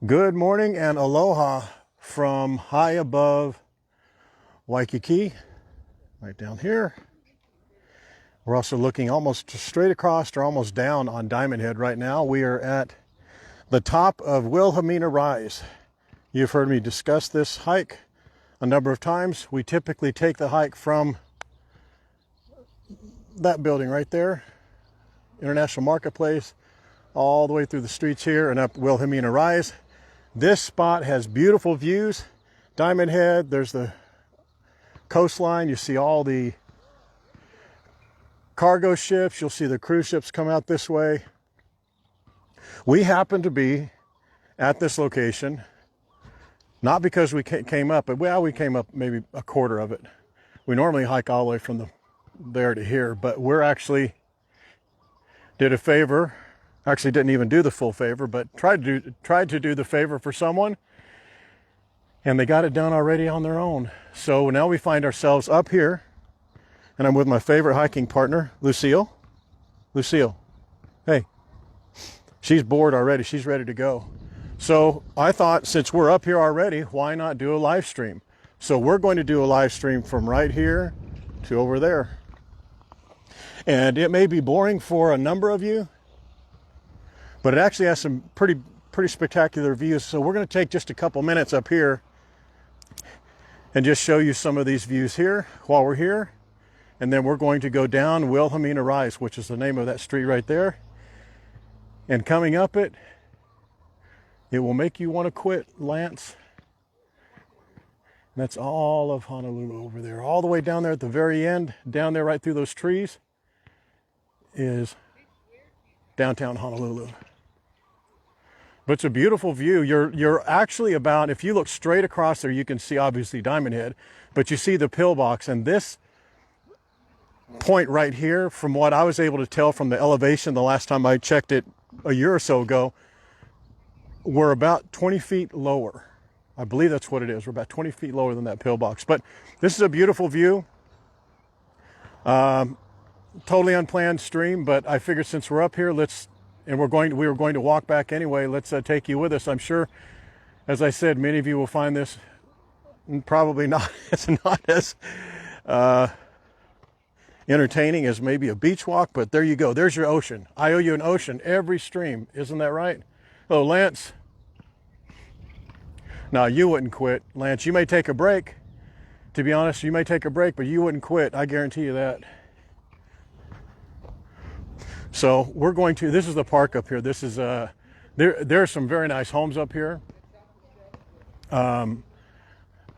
Good morning and aloha from high above Waikiki, right down here. We're also looking almost straight across or almost down on Diamond Head right now. We are at the top of Wilhelmina Rise. You've heard me discuss this hike a number of times. We typically take the hike from that building right there, International Marketplace, all the way through the streets here and up Wilhelmina Rise. This spot has beautiful views. Diamond Head, there's the coastline. You see all the cargo ships. You'll see the cruise ships come out this way. We happen to be at this location, not because we came up, but we came up maybe a quarter of it. We normally hike all the way from there to here, but we're actually did a favor. Actually didn't even do the full favor, but tried to do the favor for someone, and they got it done already on their own. So now we find ourselves up here, and I'm with my favorite hiking partner, Lucille. Lucille, hey, she's bored already. She's ready to go. So I thought, since we're up here already, why not do a live stream? So we're going to do a live stream from right here to over there. And it may be boring for a number of you, but it actually has some pretty spectacular views. So we're going to take just a couple minutes up here and just show you some of these views here while we're here. And then we're going to go down Wilhelmina Rise, which is the name of that street right there. And coming up it will make you want to quit, Lance. And that's all of Honolulu over there. All the way down there at the very end, down there right through those trees, is downtown Honolulu. But it's a beautiful view. You're actually about, if you look straight across there, you can see obviously Diamond Head, but you see the pillbox. And this point right here, from what I was able to tell from the elevation the last time I checked it a year or so ago, we're about 20 feet lower. I believe that's what it is. We're about 20 feet lower than that pillbox. But this is a beautiful view. Totally unplanned stream, but I figured since we're up here, we were going to walk back anyway, let's take you with us. I'm sure, as I said, many of you will find this probably not as entertaining as maybe a beach walk, but there you go. There's your ocean. I owe you an ocean every stream. Isn't that right? Oh, Lance. No, you wouldn't quit. Lance, you may take a break. To be honest, you may take a break, but you wouldn't quit. I guarantee you that. So we're going to, this is the park up here. This is, there are some very nice homes up here.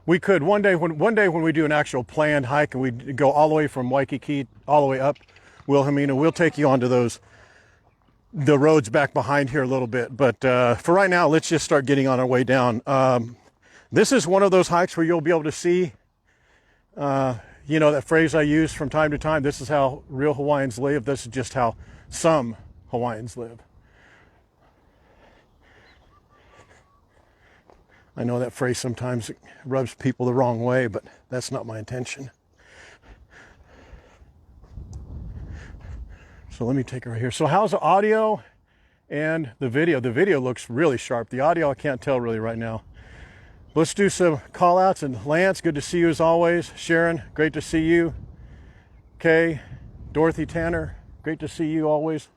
We could one day when we do an actual planned hike and we go all the way from Waikiki all the way up Wilhelmina, we'll take you onto the roads back behind here a little bit. But for right now, let's just start getting on our way down. This is one of those hikes where you'll be able to see, you know, that phrase I use from time to time. This is how real Hawaiians live. This is just how some Hawaiians live. I know that phrase sometimes rubs people the wrong way, but that's not my intention. So let me take her here. So how's the audio and the video? The video looks really sharp. The audio I can't tell really right now. Let's do some call outs. And Lance, good to see you as always. Sharon, great to see you. Kay, Dorothy, Tanner, great to see you always.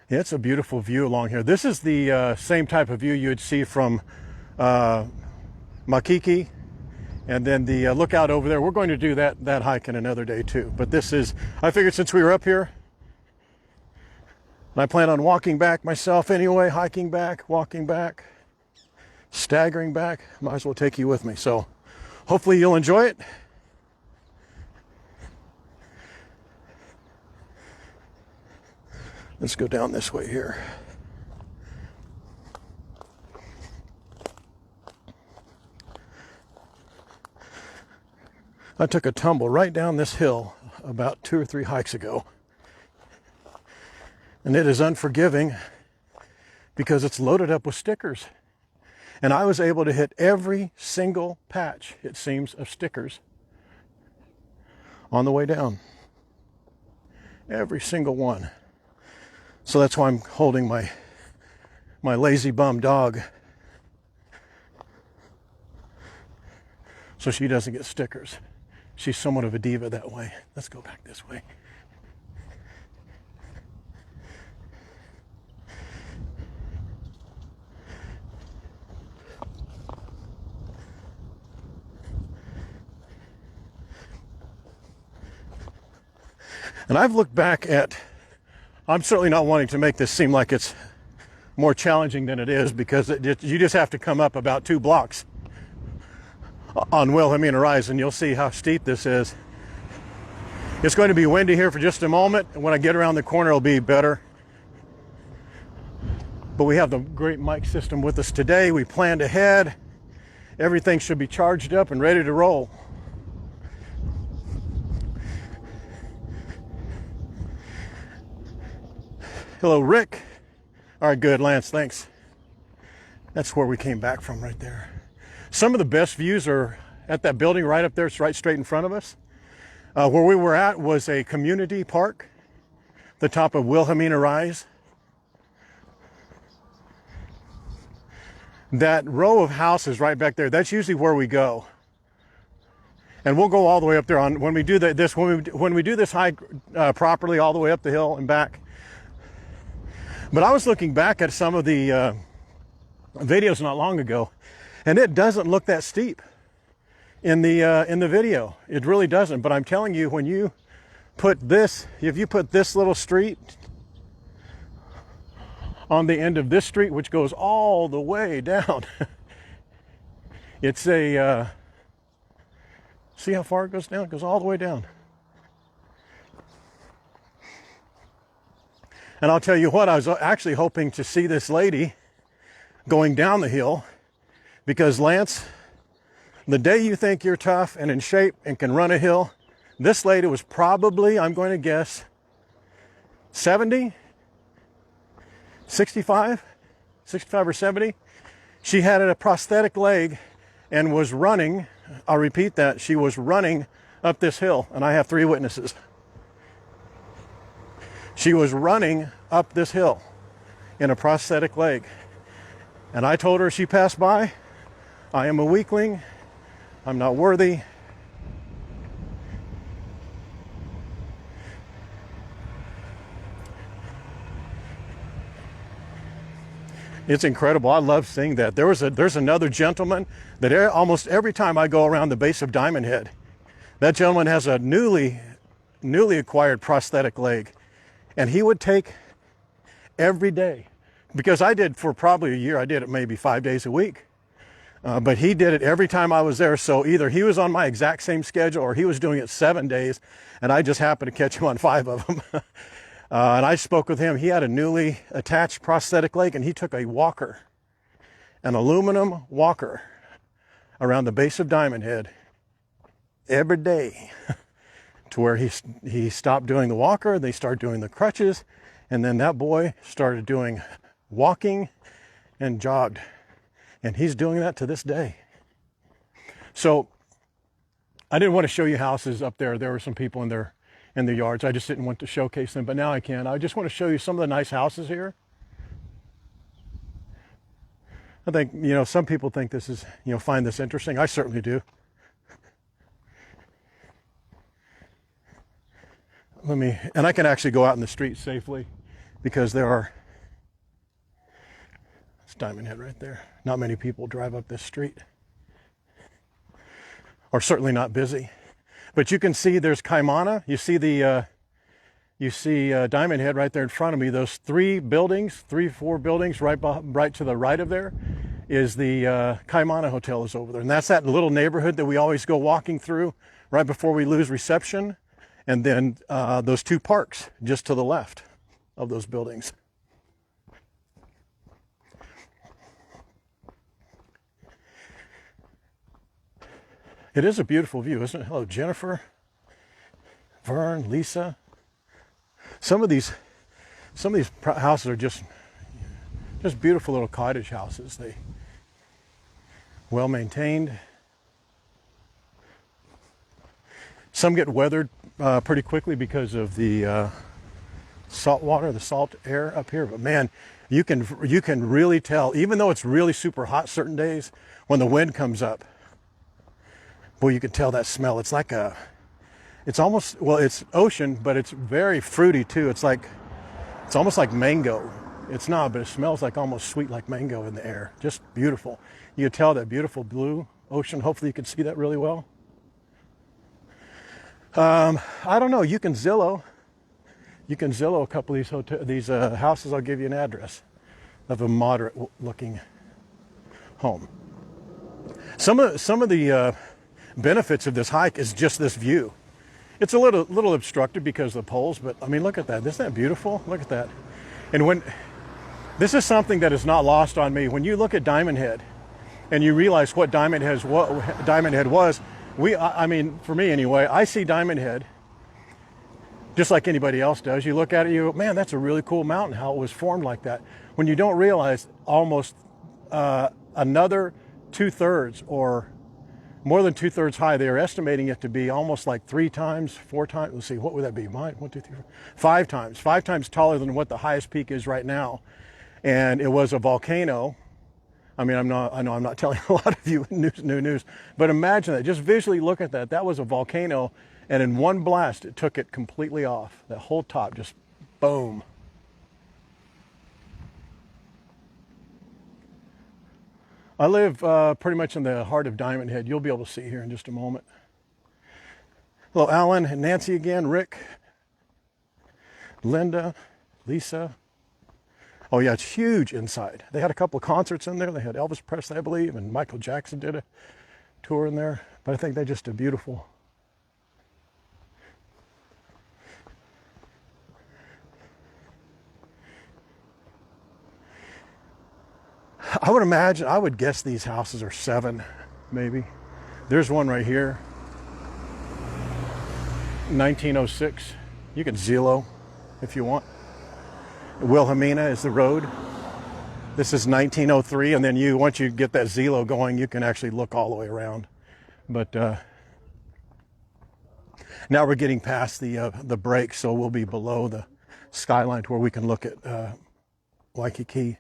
Yeah, it's a beautiful view along here. This is the same type of view you would see from Makiki, and then the lookout over there. We're going to do that hike in another day too. But this is, I figured since we were up here, and I plan on walking back myself anyway, hiking back, walking back, staggering back, might as well take you with me. So hopefully you'll enjoy it. Let's go down this way here. I took a tumble right down this hill about 2 or 3 hikes ago. And it is unforgiving because it's loaded up with stickers. And I was able to hit every single patch, it seems, of stickers on the way down. Every single one. So that's why I'm holding my lazy bum dog, so she doesn't get stickers. She's somewhat of a diva that way. Let's go back this way. And I've looked back at, I'm certainly not wanting to make this seem like it's more challenging than it is, because you just have to come up about 2 blocks on Wilhelmina Rise and you'll see how steep this is. It's going to be windy here for just a moment, and when I get around the corner it'll be better. But we have the great mic system with us today. We planned ahead. Everything should be charged up and ready to roll. Hello, Rick. All right, good, Lance, thanks. That's where we came back from right there. Some of the best views are at that building right up there. It's right straight in front of us. Where we were at was a community park, the top of Wilhelmina Rise. That row of houses right back there, that's usually where we go. And we'll go all the way up there on when we do when we do this hike properly, all the way up the hill and back. But I was looking back at some of the videos not long ago, and it doesn't look that steep in the video. It really doesn't. But I'm telling you, when you put this, if you put this little street on the end of this street, which goes all the way down, it's a see how far it goes down? It goes all the way down. And I'll tell you what, I was actually hoping to see this lady going down the hill, because Lance, the day you think you're tough and in shape and can run a hill, this lady was probably, I'm going to guess, 70, 65 or 70. She had a prosthetic leg and was running, I'll repeat that, she was running up this hill, and I have 3 witnesses. She was running up this hill in a prosthetic leg. And I told her as she passed by, I am a weakling, I'm not worthy. It's incredible. I love seeing that. There's another gentleman that almost every time I go around the base of Diamond Head, that gentleman has a newly acquired prosthetic leg. And he would take every day, because I did for probably a year, I did it maybe 5 days a week. But he did it every time I was there. So either he was on my exact same schedule or he was doing it 7 days, and I just happened to catch him on 5 of them. And I spoke with him. He had a newly attached prosthetic leg, and he took a walker, an aluminum walker, around the base of Diamond Head every day. To where he stopped doing the walker, they started doing the crutches, and then that boy started doing walking and jogged. And he's doing that to this day. So I didn't want to show you houses up there. There were some people in their yards. I just didn't want to showcase them, but now I can. I just want to show you some of the nice houses here. I think, some people think this is, find this interesting. I certainly do. And I can actually go out in the street safely, because it's Diamond Head right there. Not many people drive up this street, or certainly not busy. But you can see there's Kaimana. You see Diamond Head right there in front of me. Those 4 buildings right to the right of there is the Kaimana Hotel is over there. And that's that little neighborhood that we always go walking through right before we lose reception. And then those 2 parks just to the left of those buildings. It is a beautiful view, isn't it? Hello, Jennifer, Vern, Lisa. Some of these houses are just beautiful little cottage houses. They well maintained. Some get weathered pretty quickly because of the salt water, the salt air up here. But man, you can really tell, even though it's really super hot certain days, when the wind comes up, boy, you can tell that smell. It's like it's almost, well, it's ocean, but it's very fruity too. It's almost like mango. It's not, but it smells like almost sweet, like mango in the air. Just beautiful. You can tell that beautiful blue ocean. Hopefully you can see that really well. I don't know. You can Zillow a couple of these houses. I'll give you an address of a moderate looking home. Some of the benefits of this hike is just this view. It's a little obstructed because of the poles, but I mean, look at that. Isn't that beautiful? Look at that. And this is something that is not lost on me. When you look at Diamond Head and you realize what Diamond Head was, I mean, for me anyway, I see Diamond Head just like anybody else does. You look at it, you go, man, that's a really cool mountain, how it was formed like that. When you don't realize almost another 2/3 or more than 2/3 high, they are estimating it to be almost like 3 times, 4 times. Let's see, what would that be? 1, 2, 3, 4, 5 times. 5 times taller than what the highest peak is right now. And it was a volcano. I mean, I know I'm not telling a lot of you new news, but imagine that. Just visually look at that. That was a volcano, and in one blast, it took it completely off. That whole top, just boom. I live pretty much in the heart of Diamond Head. You'll be able to see here in just a moment. Hello, Alan and Nancy again, Rick, Linda, Lisa. Oh yeah, it's huge inside. They had a couple of concerts in there. They had Elvis Presley, I believe, and Michael Jackson did a tour in there. But I think they just did beautiful. I would guess these houses are 7, maybe. There's one right here, 1906. You can Zillow if you want. Wilhelmina is the road. This is 1903, and then once you get that Zillow going, you can actually look all the way around. But now we're getting past the break, so we'll be below the skyline to where we can look at Waikiki.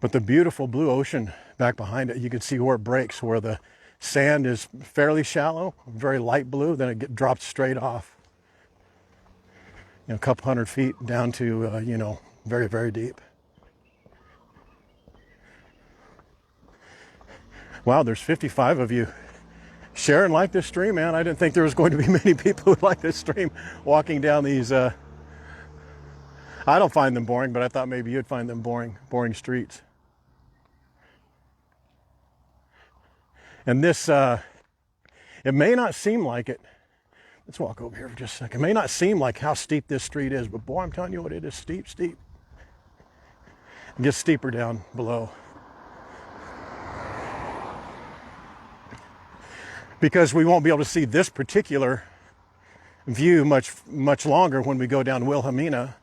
But the beautiful blue ocean back behind it, you can see where it breaks, where the sand is fairly shallow, very light blue, then it drops straight off, a couple 100 feet down to, very, very deep. Wow, there's 55 of you. Sharon liked this stream, man. I didn't think there was going to be many people who like this stream walking down these, I don't find them boring, but I thought maybe you'd find them boring streets. And this, it may not seem like it. Let's walk over here for just a second. It may not seem like how steep this street is, but boy, I'm telling you what, it is steep. It gets steeper down below. Because we won't be able to see this particular view much longer when we go down Wilhelmina.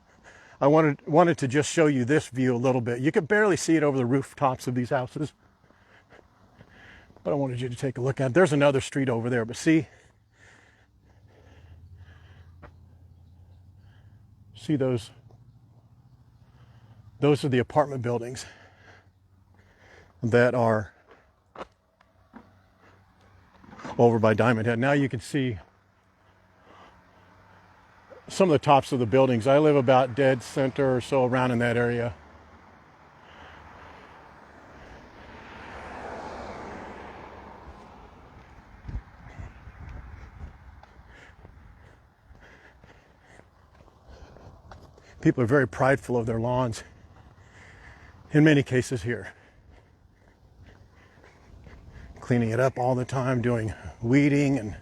I wanted to just show you this view a little bit. You could barely see it over the rooftops of these houses. But I wanted you to take a look at it. There's another street over there, but see those? Those are the apartment buildings that are over by Diamond Head. Now you can see some of the tops of the buildings. I live about dead center or so around in that area. People are very prideful of their lawns, in many cases here. Cleaning it up all the time, doing weeding and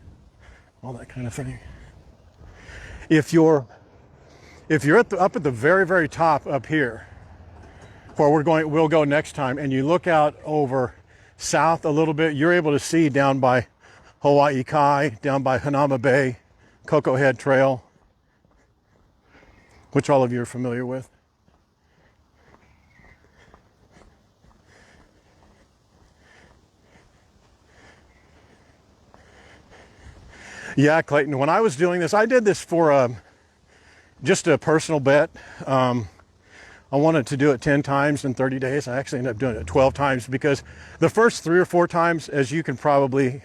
all that kind of thing. If you're up at the very, very top up here, where we'll go next time, and you look out over south a little bit, you're able to see down by Hawaii Kai, down by Hanama Bay, Cocoa Head Trail, which all of you are familiar with. Yeah, Clayton, when I was doing this, I did this for just a personal bet. I wanted to do it 10 times in 30 days. I actually ended up doing it 12 times because the first 3 or 4 times, as you can probably,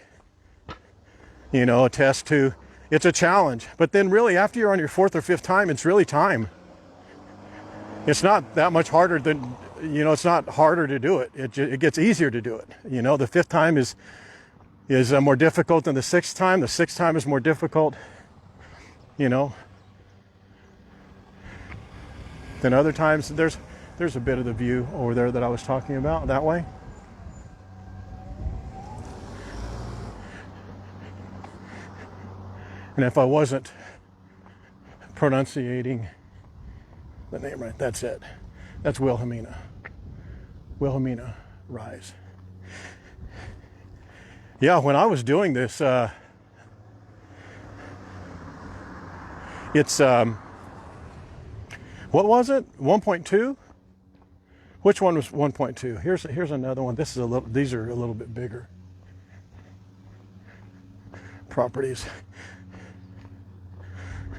attest to, it's a challenge. But then really after you're on your 4th or 5th time, it's really time. It's not that much harder than, it's not harder to do it. It gets easier to do it. The 5th time is more difficult than the 6th time. The 6th time is more difficult, than other times. There's a bit of the view over there that I was talking about that way. And if I wasn't pronunciating the name right, that's it. That's Wilhelmina. Wilhelmina Rise. Yeah, when I was doing this, it's what was it? 1.2? Which one was 1.2? Here's another one. These are a little bit bigger properties.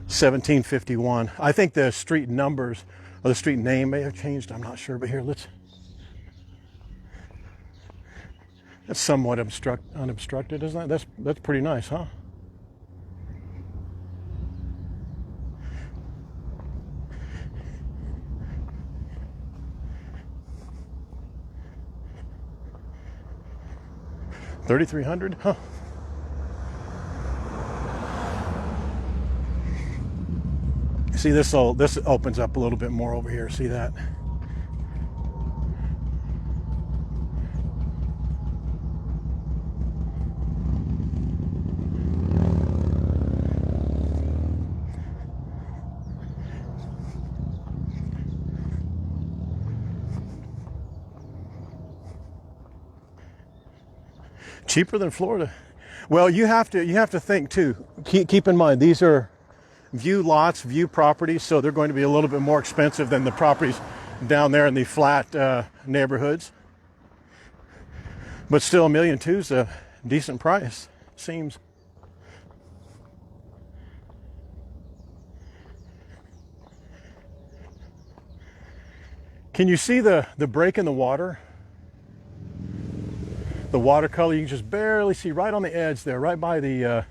1751. I think the street numbers or the street name may have changed. I'm not sure, but here, that's somewhat unobstructed, isn't it? That's pretty nice, huh? $3,300, huh? See, this opens up a little bit more over here. See that? Cheaper than Florida. Well, you have to think too. Keep in mind, these are view lots, view properties, so they're going to be a little bit more expensive than the properties down there in the flat neighborhoods. But still, $1.2 million is a decent price, it seems. Can you see the break in the water? The watercolor, you can just barely see right on the edge there, right by the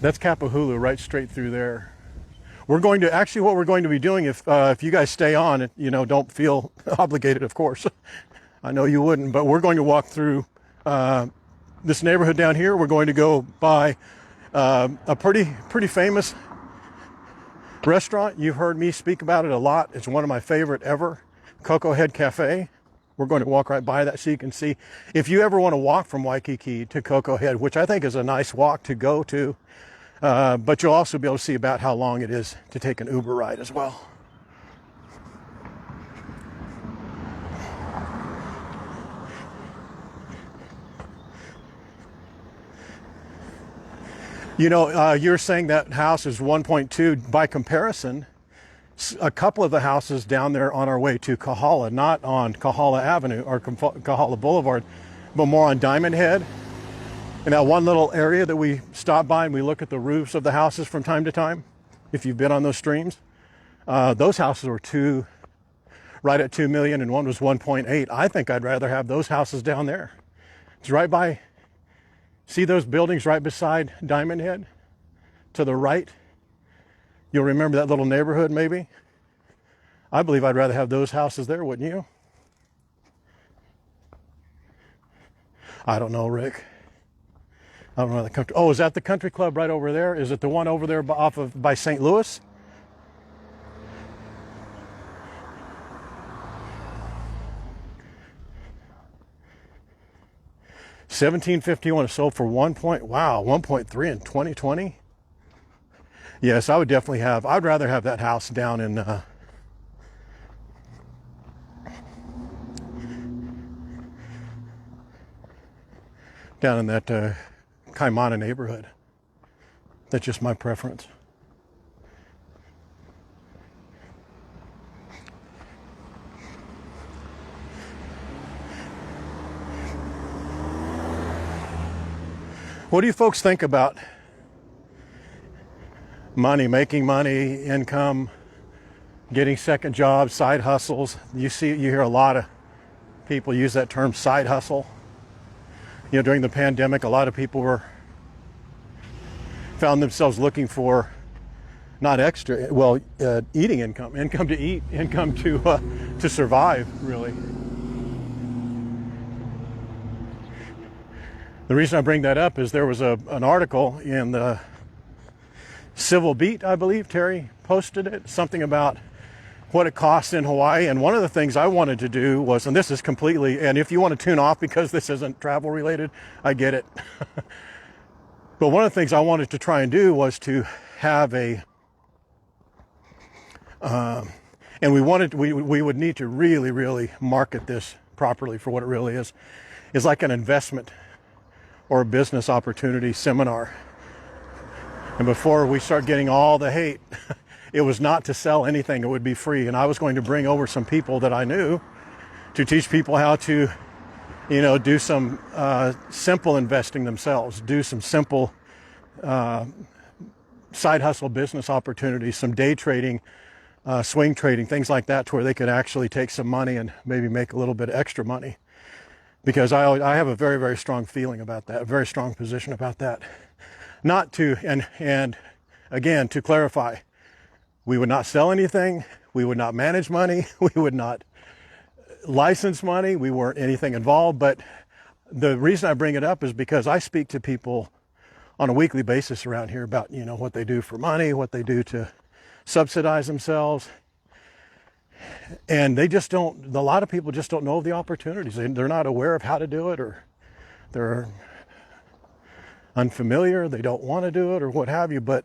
that's Kapahulu, right straight through there. What we're going to be doing, if you guys stay on, don't feel obligated, of course. I know you wouldn't, but we're going to walk through this neighborhood down here. We're going to go by a pretty famous restaurant. You've heard me speak about it a lot. It's one of my favorite ever, Cocoa Head Cafe. We're going to walk right by that so you can see. If you ever want to walk from Waikiki to Cocoa Head, which I think is a nice walk to go to, but you'll also be able to see about how long it is to take an Uber ride as well. You're saying that house is 1.2. By comparison, a couple of the houses down there on our way to Kahala, not on Kahala Avenue or Kahala Boulevard, but more on Diamond Head. In that one little area that we stop by and we look at the roofs of the houses from time to time, if you've been on those streams, those houses were right at 2 million and one was 1.8. I think I'd rather have those houses down there. It's right by, see those buildings right beside Diamond Head to the right? You'll remember that little neighborhood maybe? I believe I'd rather have those houses there, wouldn't you? I don't know, Rick. I don't know the country. Oh, is that the country club right over there? Is it the one over there by St. Louis? $1,751 is sold for 1.3 in 2020. Yes, I would definitely I'd rather have that house down in that Kaimana neighborhood. That's just my preference. What do you folks think about money, making money, income, getting second jobs, side hustles? You hear a lot of people use that term, side hustle. You know, during the pandemic, a lot of people found themselves looking for not extra, eating income to eat, income to survive, really. The reason I bring that up is there was an article in the Civil Beat, I believe, Terry posted it, something about what it costs in Hawaii. And one of the things I wanted to do was, and this is completely, and if you want to tune off because this isn't travel related, I get it. But one of the things I wanted to try and do was to have and we would need to really, really market this properly for what it really is like an investment or a business opportunity seminar. And before we start getting all the hate, it was not to sell anything, it would be free. And I was going to bring over some people that I knew to teach people how to, you know, do some simple investing themselves, do some simple side hustle business opportunities, some day trading, swing trading, things like that, to where they could actually take some money and maybe make a little bit of extra money. Because I have a very, very strong feeling about that, a very strong position about that. Not to, and again, to clarify, we would not sell anything, we would not manage money, we would not license money, we weren't anything involved. But the reason I bring it up is because I speak to people on a weekly basis around here about, you know, what they do for money, what they do to subsidize themselves. And they just don't, a lot of people just don't know of the opportunities. They're not aware of how to do it, or they're unfamiliar, they don't want to do it, or what have you. But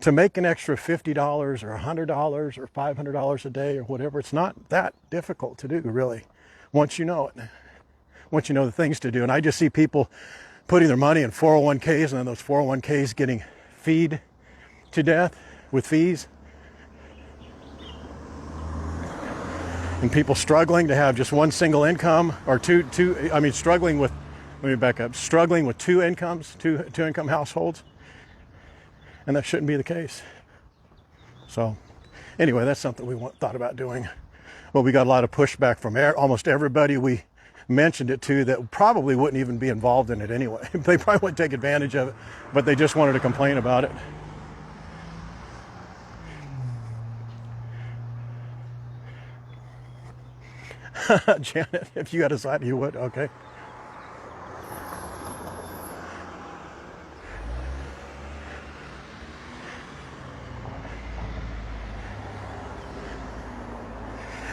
to make an extra $50 or $100 or $500 a day or whatever, it's not that difficult to do, really, once you know it, once you know the things to do. And I just see people putting their money in 401ks, and then those 401ks getting feed to death with fees. And people struggling to have just one single income, or struggling with, let me back up, struggling with two incomes, two income households. And that shouldn't be the case. So anyway, that's something we thought about doing. Well, we got a lot of pushback from almost everybody we mentioned it to that probably wouldn't even be involved in it anyway. They probably wouldn't take advantage of it, but they just wanted to complain about it. Janet, if you had a side, you would, okay.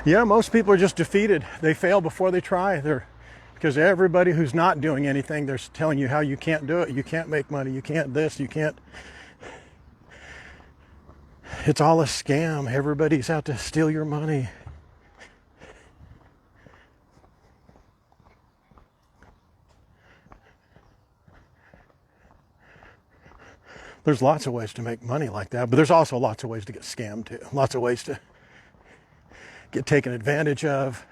Yeah, most people are just defeated. They fail before they try. Because everybody who's not doing anything, they're telling you how you can't do it. You can't make money. You can't this. You can't. It's all a scam. Everybody's out to steal your money. There's lots of ways to make money like that, but there's also lots of ways to get scammed too. Lots of ways to get taken advantage of,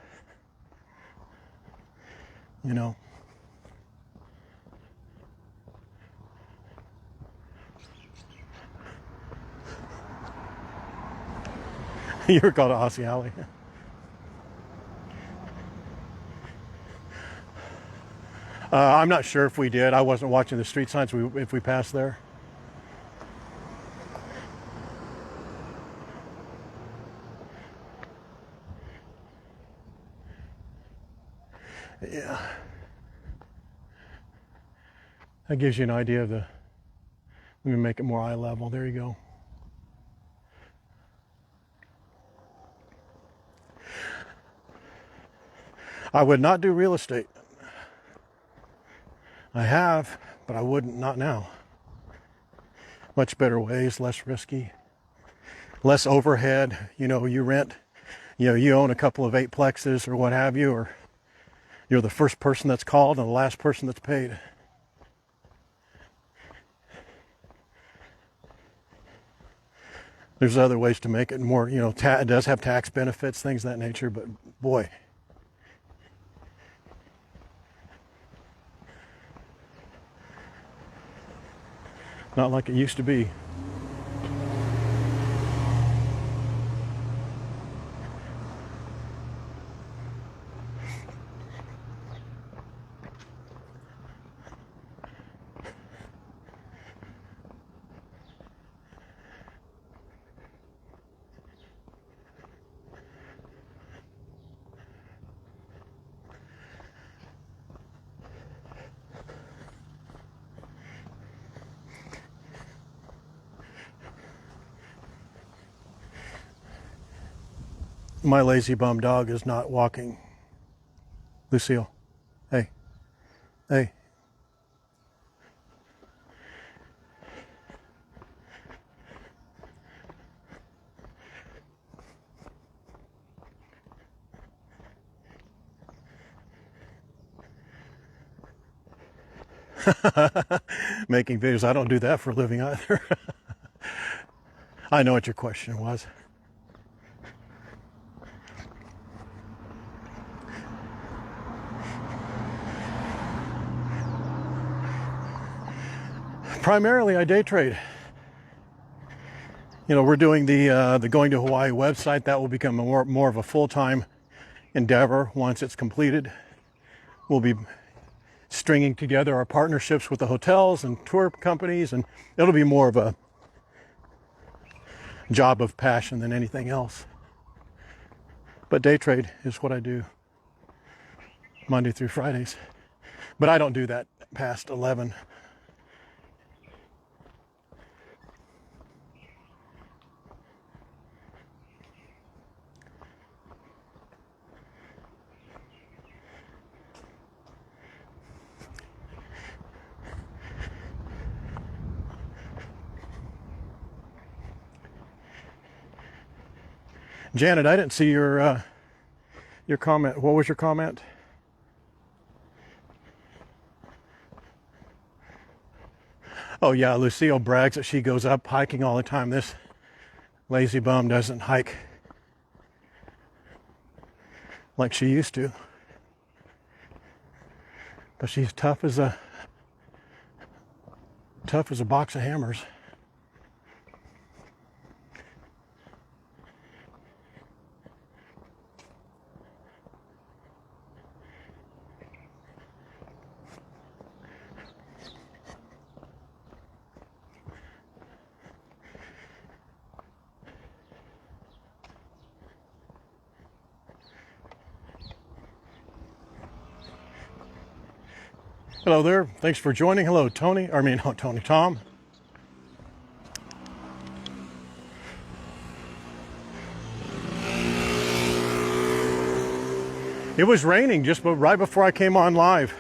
you know. You were called a Aussie Alley. I'm not sure if we did. I wasn't watching the street signs if we passed there. Yeah. That gives you an idea of let me make it more eye level. There you go. I would not do real estate. I have, but I wouldn't, not now. Much better ways, less risky, less overhead. You know, you rent, you own a couple of 8-plexes or what have you, or you're the first person that's called and the last person that's paid. There's other ways to make it more, it does have tax benefits, things of that nature, but boy. Not like it used to be. My lazy bum dog is not walking. Lucille, hey, hey. Making videos, I don't do that for a living either. I know what your question was. Primarily, I day trade. You know, we're doing the Going to Hawaii website. That will become more of a full-time endeavor once it's completed. We'll be stringing together our partnerships with the hotels and tour companies, and it'll be more of a job of passion than anything else. But day trade is what I do Monday through Fridays. But I don't do that past 11. Janet, I didn't see your comment. What was your comment? Oh yeah, Lucille brags that she goes up hiking all the time. This lazy bum doesn't hike like she used to. But she's tough as a box of hammers. Hello there. Thanks for joining. Hello, Tony. Tom. It was raining just right before I came on live.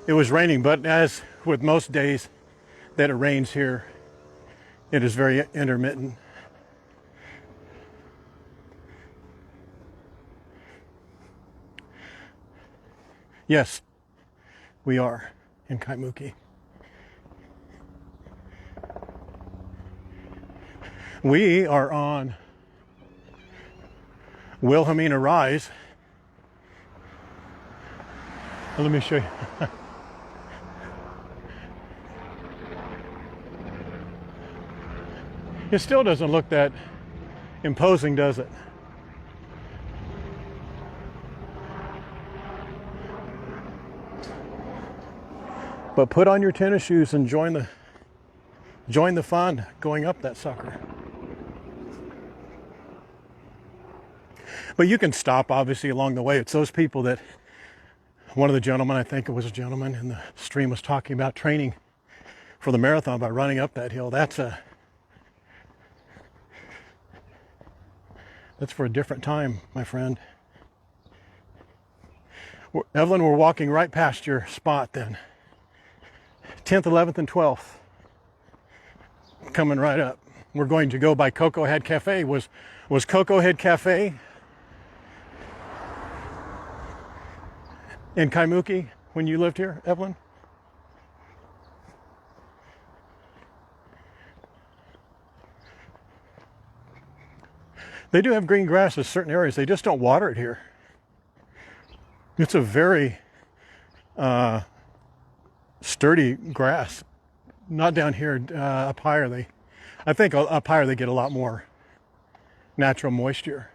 It was raining, but as with most days that it rains here, it is very intermittent. Yes. We are in Kaimuki. We are on Wilhelmina Rise. Let me show you. It still doesn't look that imposing, does it? But put on your tennis shoes and join the fun going up that sucker. But you can stop obviously along the way. It's those people that, one of the gentlemen, I think it was a gentleman in the stream, was talking about training for the marathon by running up that hill. That's for a different time, my friend. Evelyn, we're walking right past your spot then. 10th, 11th, and 12th. Coming right up. We're going to go by Cocoa Head Cafe. Was Cocoa Head Cafe in Kaimuki when you lived here, Evelyn? They do have green grass in certain areas. They just don't water it here. It's a very sturdy grass Not down here. Up higher, I think up higher they get a lot more natural moisture.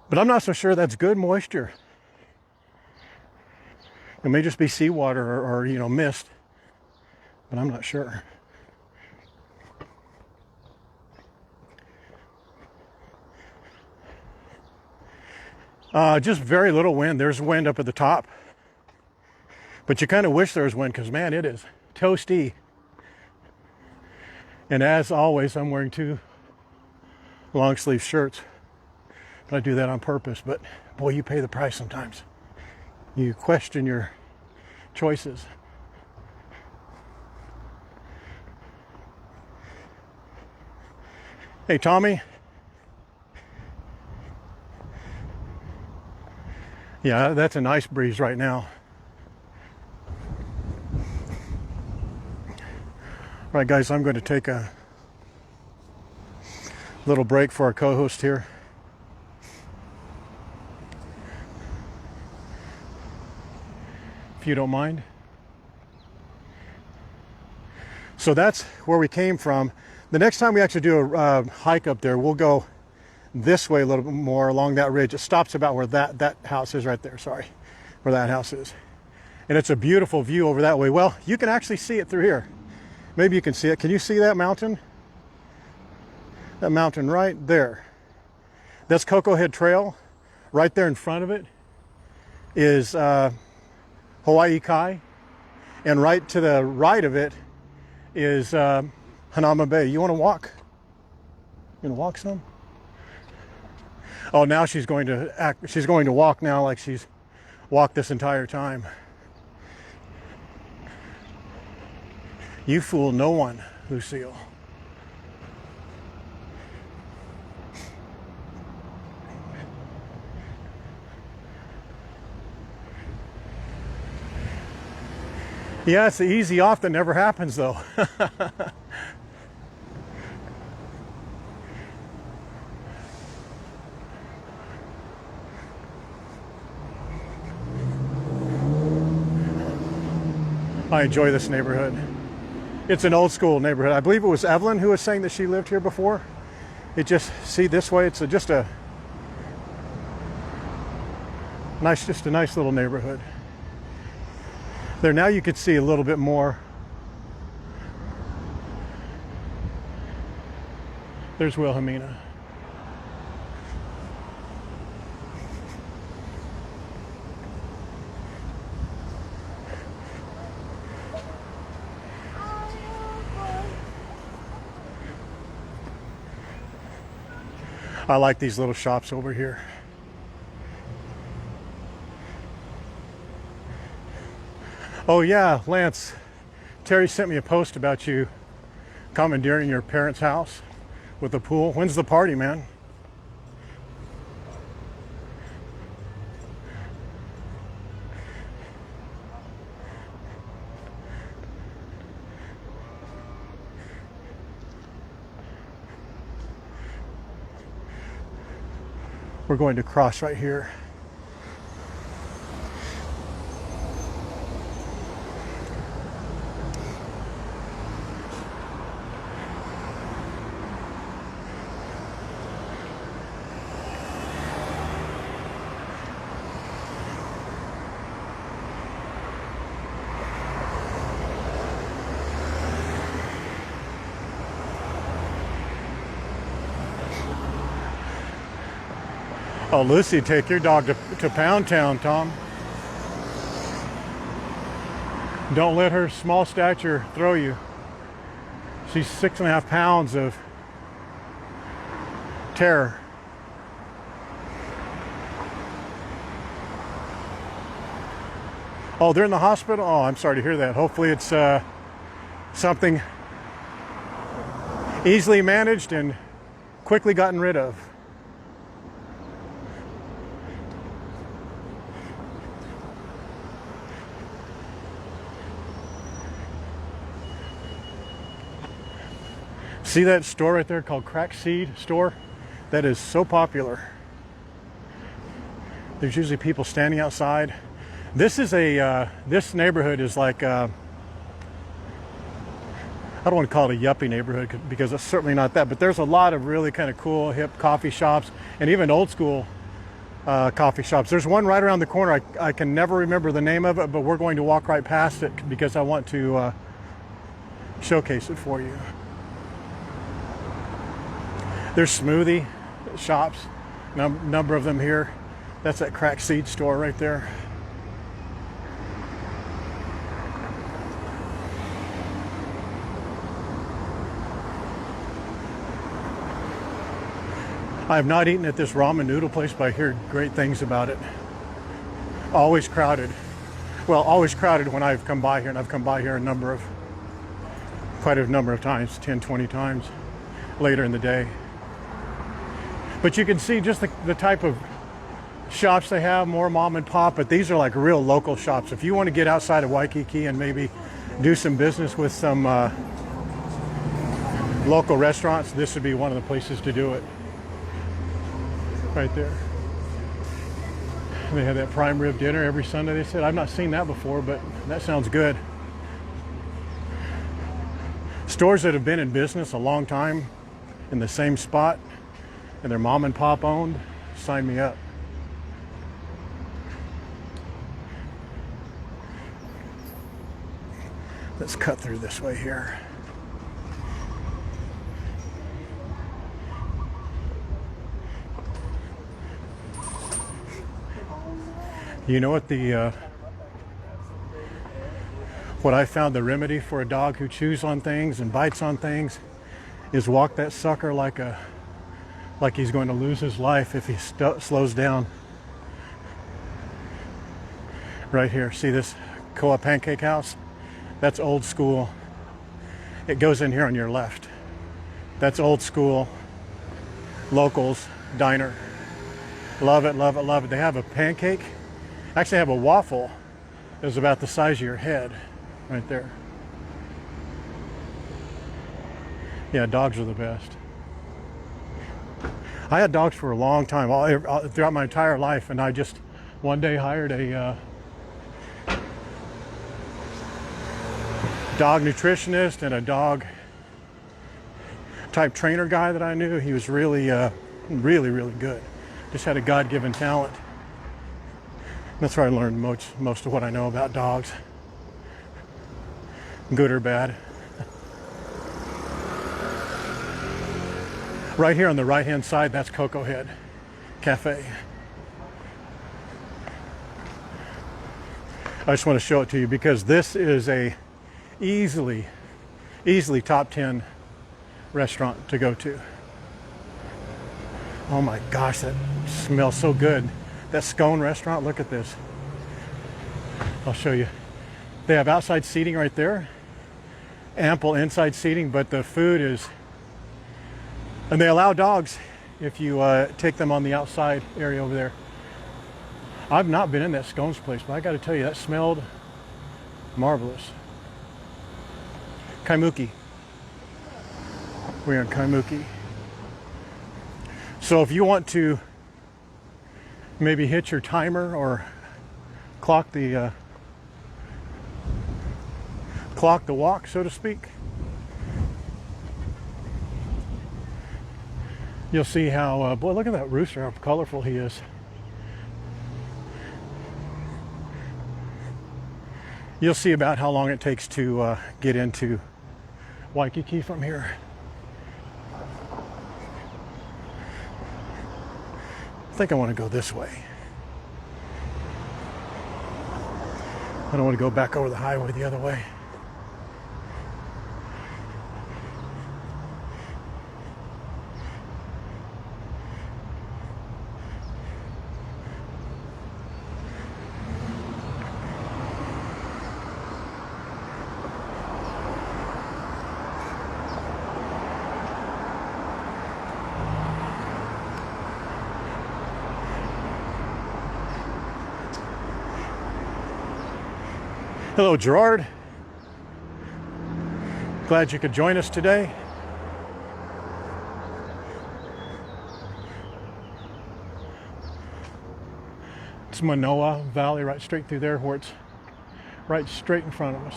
But I'm not so sure that's good moisture. It may just be seawater or you know, mist, but I'm not sure. Just very little wind. There's wind up at the top, but you kind of wish there was wind because, man, it is toasty. And as always, I'm wearing 2 long sleeve shirts. I do that on purpose, but boy, you pay the price sometimes. You question your choices. Hey, Tommy. Yeah, that's a nice breeze right now. All right, guys, I'm going to take a little break for our co-host here. If you don't mind. So that's where we came from. The next time we actually do a hike up there, we'll go this way a little bit more along that ridge. It stops about where that house is right there. Sorry, where that house is. And it's a beautiful view over that way. Well, you can actually see it through here. Maybe you can see it. Can you see that mountain? That mountain right there. That's Cocoa Head Trail. Right there in front of it is Hawaii Kai. And right to the right of it is Hanauma Bay. You want to walk? You want to walk some? Oh, now she's going to walk now like she's walked this entire time. You fool no one, Lucille. Yeah, it's the easy off that never happens though. I enjoy this neighborhood. It's an old school neighborhood. I believe it was Evelyn who was saying that she lived here before. It just, see this way, it's just a nice little neighborhood. There, now you could see a little bit more. There's Wilhelmina. I like these little shops over here. Oh yeah, Lance, Terry sent me a post about you commandeering your parents' house with a pool. When's the party, man? We're going to cross right here. Oh, Lucy, take your dog to Pound Town, Tom. Don't let her small stature throw you. She's 6.5 pounds of terror. Oh, they're in the hospital? Oh, I'm sorry to hear that. Hopefully it's something easily managed and quickly gotten rid of. See that store right there called Crack Seed Store? That is so popular. There's usually people standing outside. This is this neighborhood is like don't want to call it a yuppie neighborhood because it's certainly not that, but there's a lot of really kind of cool, hip coffee shops and even old school coffee shops. There's one right around the corner. I can never remember the name of it, but we're going to walk right past it because I want to showcase it for you. There's smoothie shops, number of them here. That's that crack seed store right there. I have not eaten at this ramen noodle place, but I hear great things about it. Always crowded. Well, always crowded when I've come by here, and I've come by here quite a number of times, 10, 20 times later in the day. But you can see just the type of shops they have, more mom and pop, but these are like real local shops. If you want to get outside of Waikiki and maybe do some business with some local restaurants, this would be one of the places to do it. Right there. They have that prime rib dinner every Sunday, they said. I've not seen that before, but that sounds good. Stores that have been in business a long time in the same spot and they're mom and pop owned, sign me up. Let's cut through this way here. You know what I found the remedy for a dog who chews on things and bites on things is walk that sucker like he's going to lose his life if he slows down. Right here, see this Koa Pancake House? That's old school. It goes in here on your left. That's old school locals diner. Love it, love it, love it. They have a pancake. Actually, I have a waffle that's about the size of your head right there. Yeah, dogs are the best. I had dogs for a long time, throughout my entire life, and I just one day hired a dog nutritionist and a dog type trainer guy that I knew. He was really, really good. Just had a God-given talent. That's where I learned most of what I know about dogs, good or bad. Right here on the right-hand side, that's Cocoa Head Cafe. I just want to show it to you because this is a easily top 10 restaurant to go to. Oh my gosh, that smells so good. That scone restaurant, look at this. I'll show you. They have outside seating right there, ample inside seating, but the food is, and they allow dogs if you take them on the outside area over there. I've not been in that scones place, but I got to tell you, that smelled marvelous. Kaimuki. We're in Kaimuki. So if you want to maybe hit your timer or clock the walk, so to speak, you'll see how, boy, look at that rooster, how colorful he is. You'll see about how long it takes to get into Waikiki from here. I think I want to go this way. I don't want to go back over the highway the other way. Hello, Gerard. Glad you could join us today. It's Manoa Valley right straight through there where it's right straight in front of us.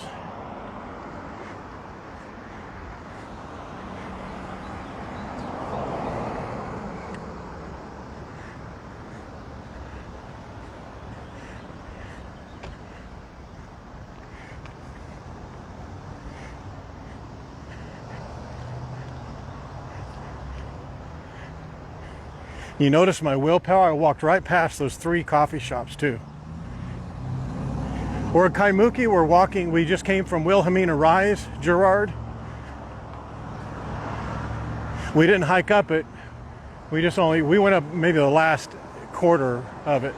You notice my willpower, I walked right past those 3 coffee shops too. We're at Kaimuki, we're walking, we just came from Wilhelmina Rise, Girard. We didn't hike up it, we went up maybe the last quarter of it,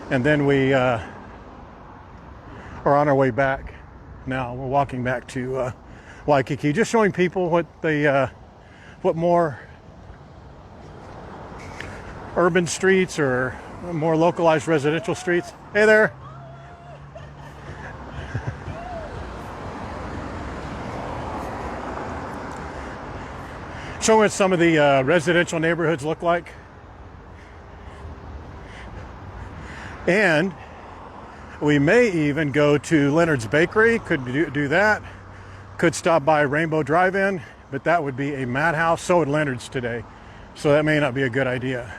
and then we are on our way back. Now we're walking back to Waikiki, just showing people what more urban streets or more localized residential streets. Hey there. Showing what some of the residential neighborhoods look like. And we may even go to Leonard's Bakery, could do that. Could stop by Rainbow Drive-In, but that would be a madhouse. So would Leonard's today. So that may not be a good idea.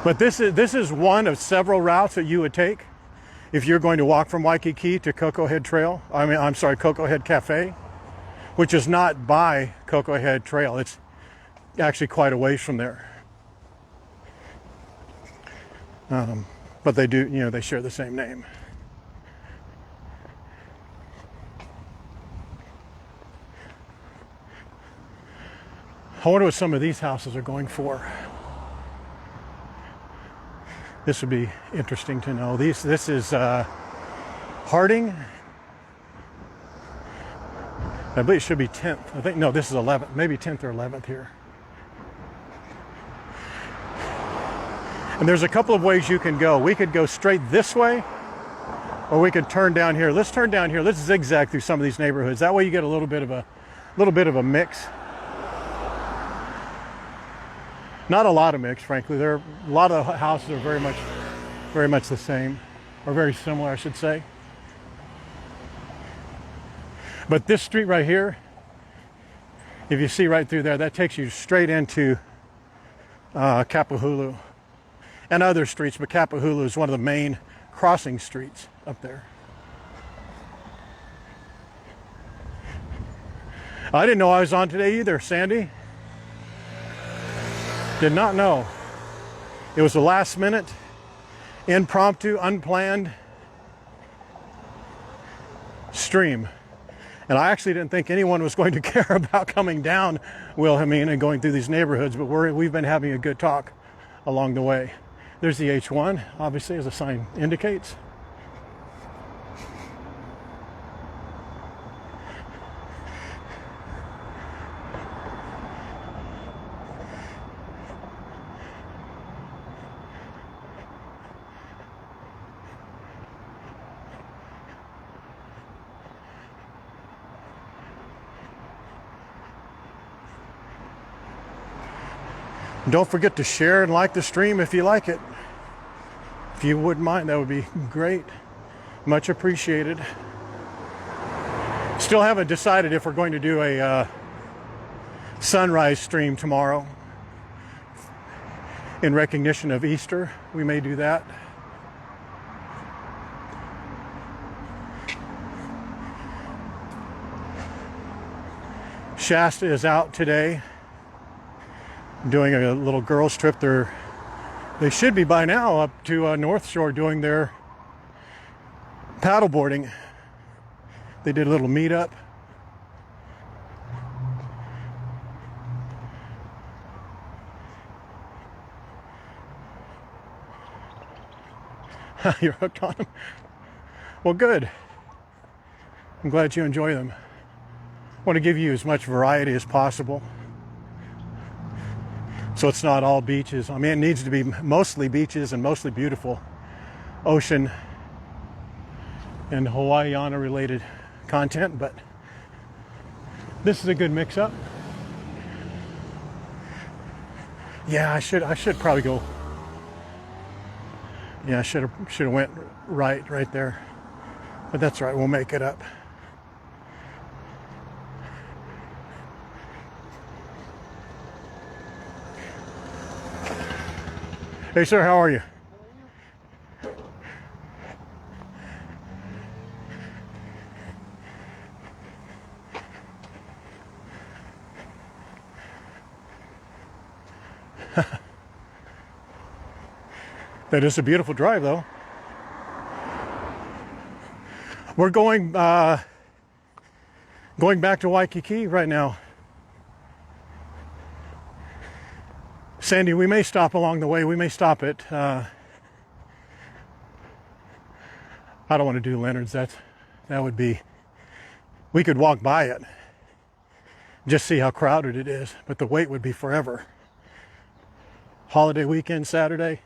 But this is one of several routes that you would take if you're going to walk from Waikiki to Cocoa Head Trail. Cocoa Head Cafe, which is not by Cocoa Head Trail. It's actually quite a ways from there. But they do, they share the same name. I wonder what some of these houses are going for. This would be interesting to know. This is Harding. I believe it should be 10th. I think, no, this is 11th. Maybe 10th or 11th here. And there's a couple of ways you can go. We could go straight this way, or we could turn down here. Let's turn down here. Let's zigzag through some of these neighborhoods. That way you get a little bit of a mix. Not a lot of mix, frankly. A lot of the houses are very much the same, or very similar, I should say. But this street right here, if you see right through there, that takes you straight into Kapahulu and other streets, but Kapahulu is one of the main crossing streets up there. I didn't know I was on today either, Sandy. Did not know. It was the last minute, impromptu, unplanned stream. And I actually didn't think anyone was going to care about coming down Wilhelmina and going through these neighborhoods, but we've been having a good talk along the way. There's the H1, obviously, as the sign indicates. Don't forget to share and like the stream if you like it. If you wouldn't mind, that would be great. Much appreciated. Still haven't decided if we're going to do a sunrise stream tomorrow. In recognition of Easter, we may do that. Shasta is out today doing a little girls trip. They should be by now up to North Shore doing their paddleboarding. They did a little meetup. You're hooked on them? Well, good. I'm glad you enjoy them. I want to give you as much variety as possible, so it's not all beaches. I mean, it needs to be mostly beaches and mostly beautiful ocean and Hawaiiana related content, but this is a good mix up. Yeah, I should probably go. Yeah, I should have went right there. But that's right, we'll make it up. Hey sir, how are you? That is a beautiful drive, though. We're going back to Waikiki right now. Sandy, we may stop along the way. We may stop at, I don't want to do Leonard's. That would be, we could walk by it, just see how crowded it is, but the wait would be forever. Holiday weekend, Saturday.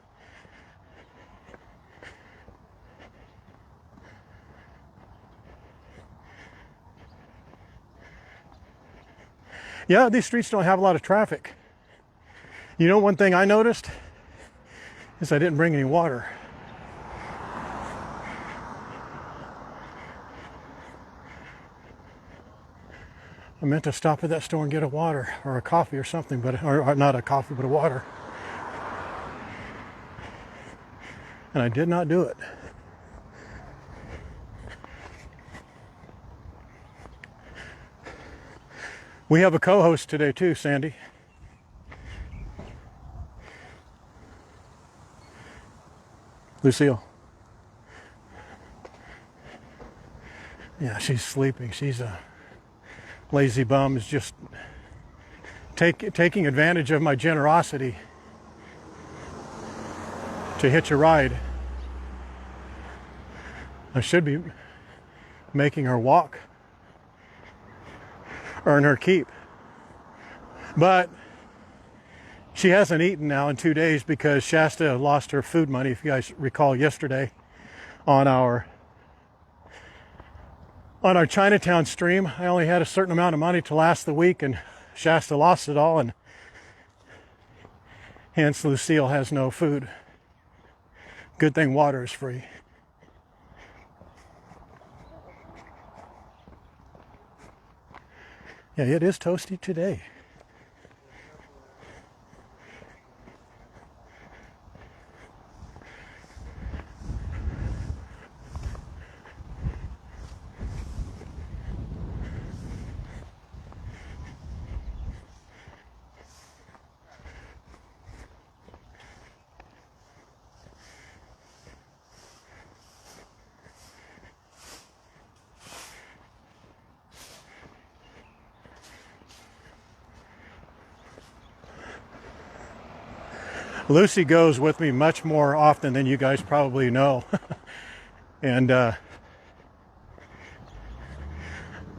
Yeah, these streets don't have a lot of traffic. You know, one thing I noticed is I didn't bring any water. I meant to stop at that store and get a water or a coffee or something, but or not a coffee, but a water. And I did not do it. We have a co-host today too, Sandy. Lucille. Yeah, she's sleeping. She's a lazy bum, is just taking advantage of my generosity to hitch a ride. I should be making her walk, earn her keep. But she hasn't eaten now in 2 days because Shasta lost her food money, if you guys recall yesterday on our Chinatown stream. I only had a certain amount of money to last the week, and Shasta lost it all, and hence Lucille has no food. Good thing water is free. Yeah, it is toasty today. Lucy goes with me much more often than you guys probably know. And I'll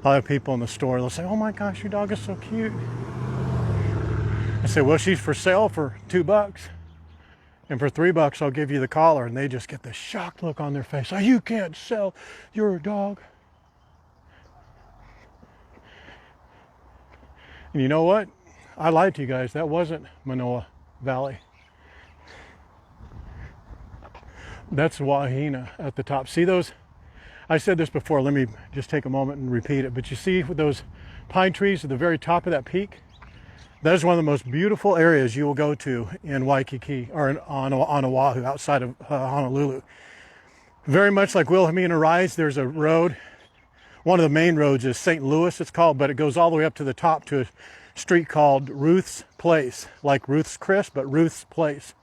have people in the store, they'll say, "Oh my gosh, your dog is so cute." I say, "Well, she's for sale for $2. And for $3, I'll give you the collar." And they just get this shocked look on their face. "Oh, you can't sell your dog." And you know what? I lied to you guys. That wasn't Manoa Valley. That's Wilhelmina at the top. See those? I said this before. Let me just take a moment and repeat it. But you see with those pine trees at the very top of that peak? That is one of the most beautiful areas you will go to in Waikiki, or on Oahu, outside of Honolulu. Very much like Wilhelmina Rise, there's a road. One of the main roads is St. Louis, it's called, but it goes all the way up to the top to a street called Ruth's Place, like Ruth's Chris, but Ruth's Place.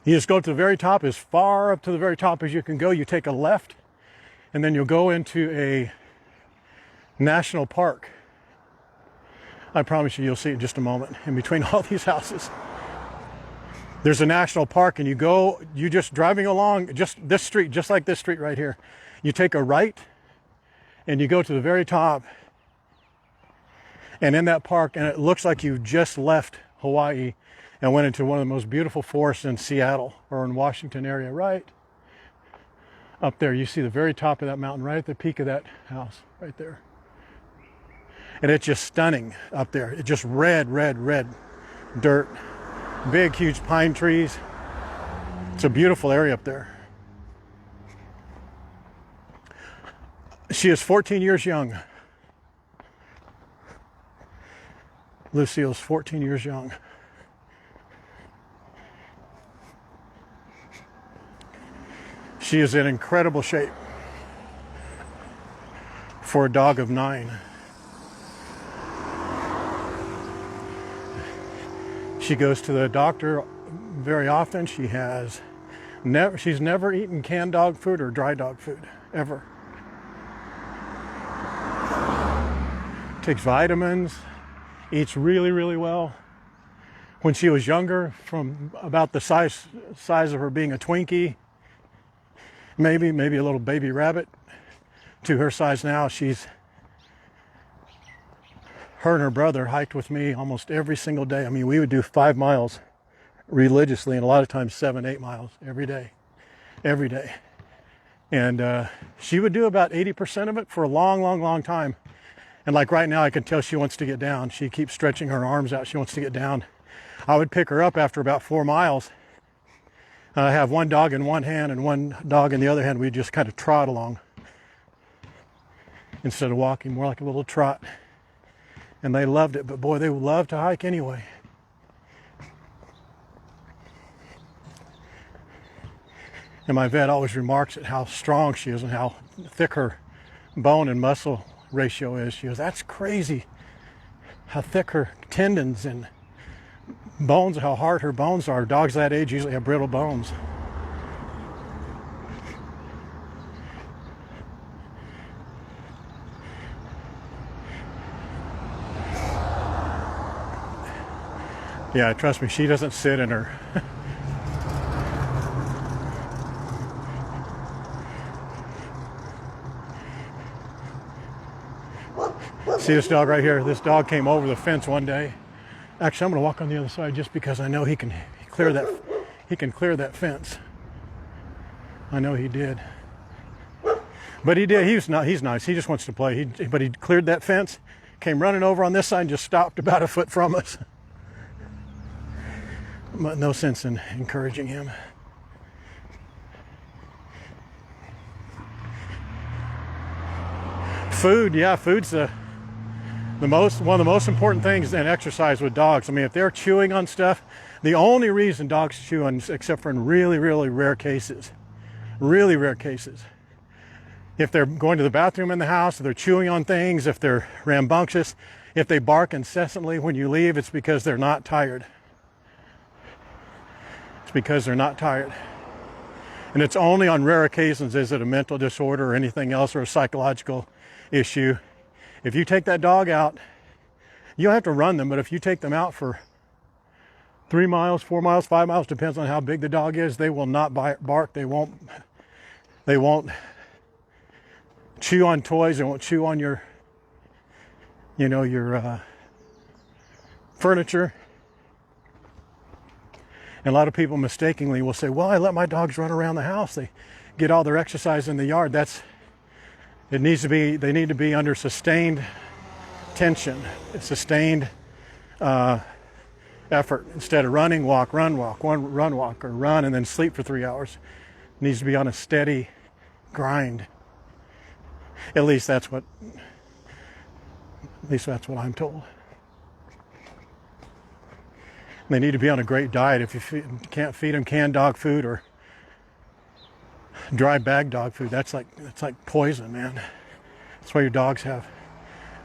You just go to the very top, as far up to the very top as you can go. You take a left, and then you'll go into a national park. I promise you'll see it in just a moment. In between all these houses, there's a national park, and you just driving along just this street, just like this street right here. You take a right, and you go to the very top, and in that park, and it looks like you just left Hawaii and went into one of the most beautiful forests in Seattle or in Washington area, right up there. You see the very top of that mountain, right at the peak of that house, right there. And it's just stunning up there. It's just red dirt, big, huge pine trees. It's a beautiful area up there. She is 14 years young. Lucille's 14 years young. She is in incredible shape for a dog of 9. She goes to the doctor very often. She's never eaten canned dog food or dry dog food, ever. Takes vitamins, eats really, really well. When she was younger, from about the size of her being a Twinkie, maybe a little baby rabbit, to her size now, her and her brother hiked with me almost every single day. I mean, we would do 5 miles religiously, and a lot of times 7, 8 miles every day. And she would do about 80% of it for a long time. And like right now, I can tell she wants to get down. She keeps stretching her arms out. She wants to get down. I would pick her up after about 4 miles. I have one dog in one hand and one dog in the other hand. We just kind of trot along instead of walking, more like a little trot. And they loved it, but boy, they love to hike anyway. And my vet always remarks at how strong she is and how thick her bone and muscle ratio is. She goes, "That's crazy how thick her tendons and bones, how hard her bones are. Dogs that age usually have brittle bones." Yeah, trust me, she doesn't sit in her. See this dog right here? This dog came over the fence one day. Actually, I'm going to walk on the other side just because I know he can clear that fence. I know he did. But he did. He's nice. He just wants to play. But he cleared that fence, came running over on this side and just stopped about a foot from us. But no sense in encouraging him. Food, yeah, food's one of the most important things in exercise with dogs. I mean, if they're chewing on stuff, the only reason dogs chew on, except for in really, really rare cases, if they're going to the bathroom in the house, if they're chewing on things, if they're rambunctious, if they bark incessantly when you leave, it's because they're not tired. It's because they're not tired. And it's only on rare occasions is it a mental disorder or anything else or a psychological issue. If you take that dog out, you don't have to run them, but if you take them out for 3 miles, 4 miles, 5 miles, depends on how big the dog is, they will not bark. They won't chew on toys. They won't chew on your furniture. And a lot of people mistakenly will say, well, I let my dogs run around the house. They get all their exercise in the yard. They need to be under sustained tension, sustained effort. Instead of running, walk, run, walk, run, walk, or run and then sleep for 3 hours. It needs to be on a steady grind. At least that's what I'm told. They need to be on a great diet. If you can't feed them canned dog food or dry bag dog food, that's like poison, man. That's why your dogs have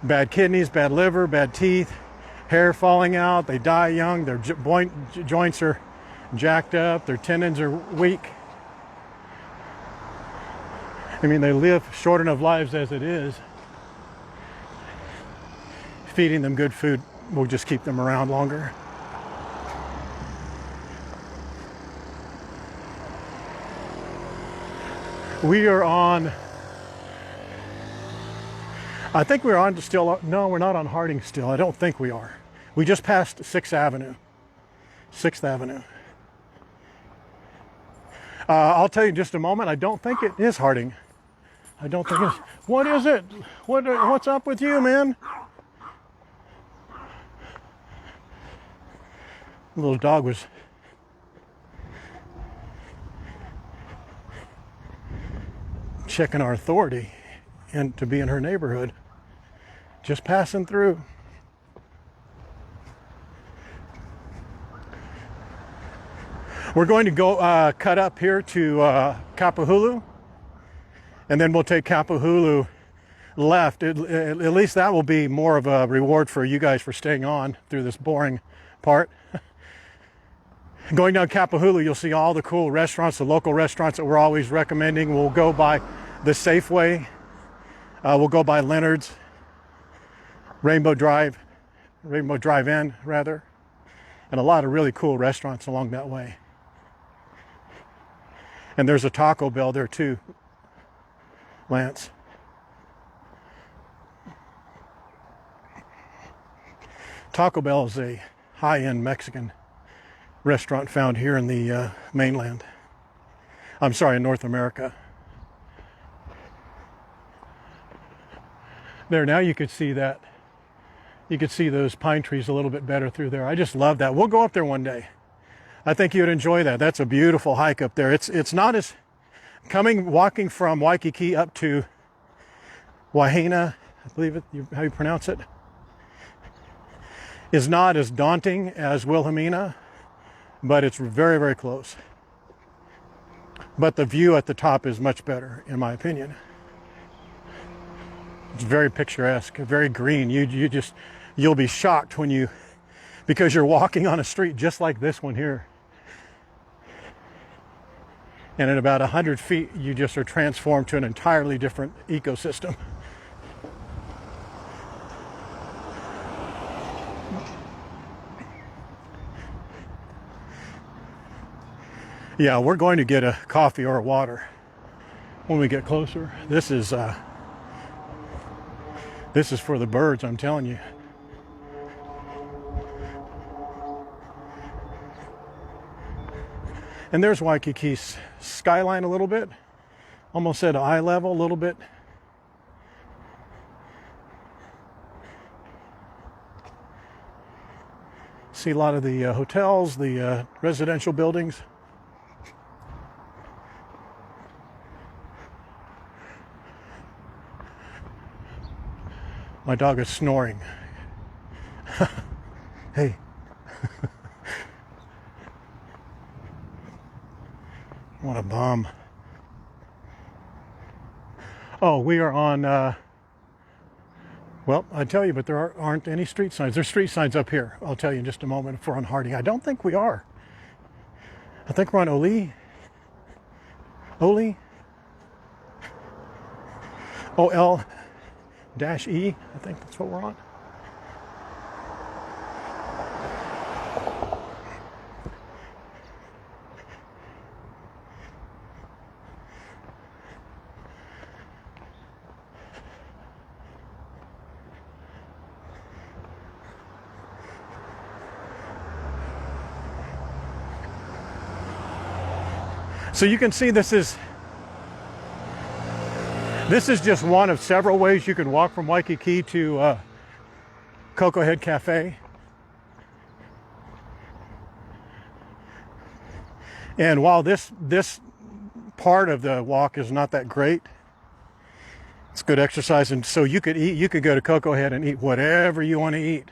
bad kidneys, bad liver, bad teeth, hair falling out. They die young. Their joints are jacked up. Their tendons are weak. I mean, they live short enough lives as it is. Feeding them good food will just keep them around longer. We are on, I think we're on still, no, we're not on Harding still. I don't think we are. We just passed 6th Avenue. 6th Avenue. I'll tell you in just a moment, I don't think it is Harding. I don't think it's, what is it? What's up with you, man? The little dog was checking our authority and to be in her neighborhood, just passing through. We're going to go cut up here to Kapahulu, and then we'll take Kapahulu left. At least that will be more of a reward for you guys for staying on through this boring part. Going down Kapahulu, you'll see all the cool restaurants, the local restaurants that we're always recommending. We'll go by the Safeway. We'll go by Leonard's, Rainbow Drive-In, rather, and a lot of really cool restaurants along that way. And there's a Taco Bell there too, Lance. Taco Bell is a high-end Mexican restaurant found here in the mainland. I'm sorry, in North America. There, now you could see that. You could see those pine trees a little bit better through there. I just love that. We'll go up there one day. I think you'd enjoy that. That's a beautiful hike up there. It's not as walking from Waikiki up to Wahina, I believe it, how you pronounce it, is not as daunting as Wilhelmina, but it's very, very close. But the view at the top is much better, in my opinion. It's very picturesque, very green. You'll be shocked because you're walking on a street just like this one here. And in about 100 feet, you just are transformed to an entirely different ecosystem. Yeah, we're going to get a coffee or a water when we get closer. This is for the birds, I'm telling you. And there's Waikiki's skyline a little bit, almost at eye level a little bit. See a lot of the hotels, the residential buildings. My dog is snoring. Hey. What a bomb. Oh, we are on, well, I tell you, but there aren't any street signs. There's street signs up here. I'll tell you in just a moment if we're on Harding. I don't think we are. I think we're on Oli. OL-E, I think that's what we're on. So you can see this is just one of several ways you can walk from Waikiki to Cocoa Head Cafe. And while this part of the walk is not that great, it's good exercise. And so you could go to Cocoa Head and eat whatever you want to eat,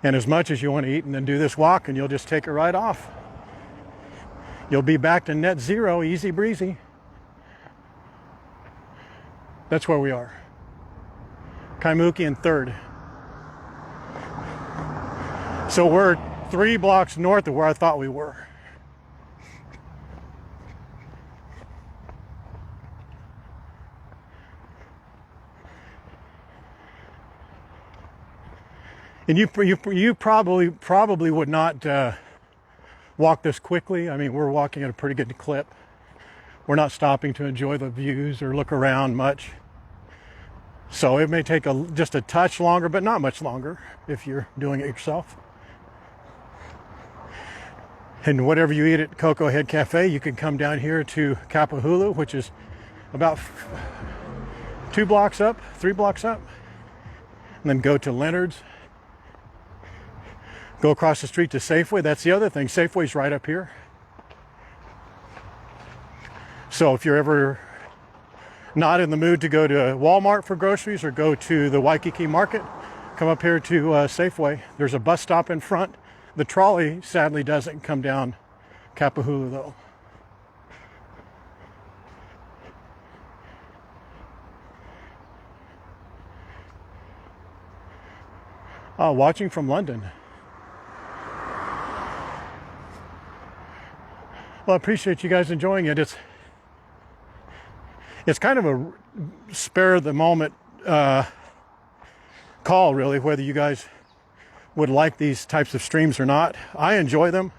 and as much as you want to eat, and then do this walk, and you'll just take it right off. You'll be back to net zero, easy breezy. That's where we are. Kaimuki and 3rd. So we're 3 blocks north of where I thought we were. And you probably would not walk this quickly. I mean, we're walking at a pretty good clip. We're not stopping to enjoy the views or look around much. So it may take just a touch longer, but not much longer if you're doing it yourself. And whatever you eat at Cocoa Head Cafe, you can come down here to Kapahulu, which is about 2 blocks up, 3 blocks up, and then go to Leonard's. Go across the street to Safeway. That's the other thing. Safeway's right up here. So if you're ever not in the mood to go to Walmart for groceries or go to the Waikiki market, come up here to Safeway. There's a bus stop in front. The trolley sadly doesn't come down Kapahulu though. Watching from London. Well, I appreciate you guys enjoying it. It's kind of a spare of the moment call, really, whether you guys would like these types of streams or not. I enjoy them.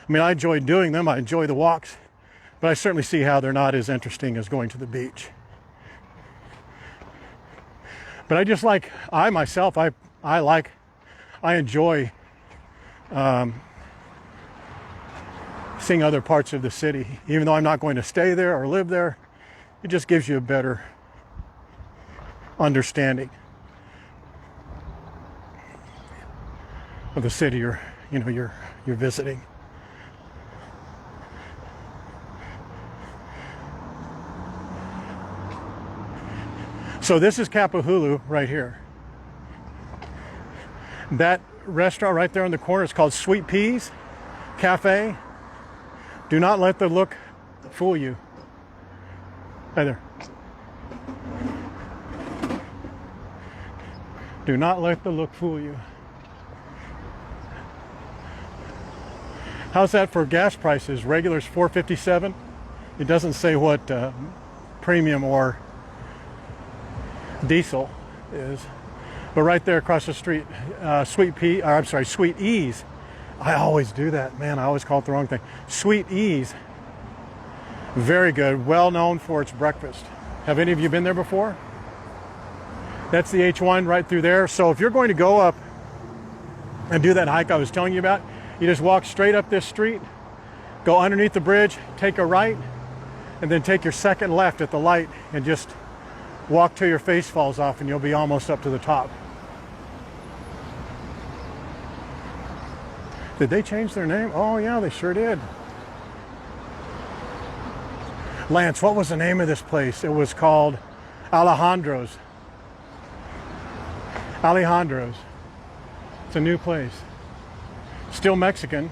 I mean, I enjoy doing them. I enjoy the walks, but I certainly see how they're not as interesting as going to the beach. But I just like, I myself, I enjoy seeing other parts of the city. Even though I'm not going to stay there or live there, it just gives you a better understanding of the city you're visiting. So this is Kapahulu right here. That restaurant right there in the corner is called Sweet Peas Cafe. Do not let the look fool you. Hi there. Do not let the look fool you. How's that for gas prices? Regular's $4.57. It doesn't say what premium or diesel is. But right there across the street, Sweet Ease. I always do that, man. I always call it the wrong thing. Sweet Ease. Very good. Well known for its breakfast. Have any of you been there before? That's the H1 right through there. So if you're going to go up and do that hike I was telling you about, you just walk straight up this street, go underneath the bridge, take a right, and then take your second left at the light and just walk till your face falls off and you'll be almost up to the top. Did they change their name? Oh yeah, they sure did. Lance, what was the name of this place? It was called Alejandro's. Alejandro's. It's a new place. Still Mexican.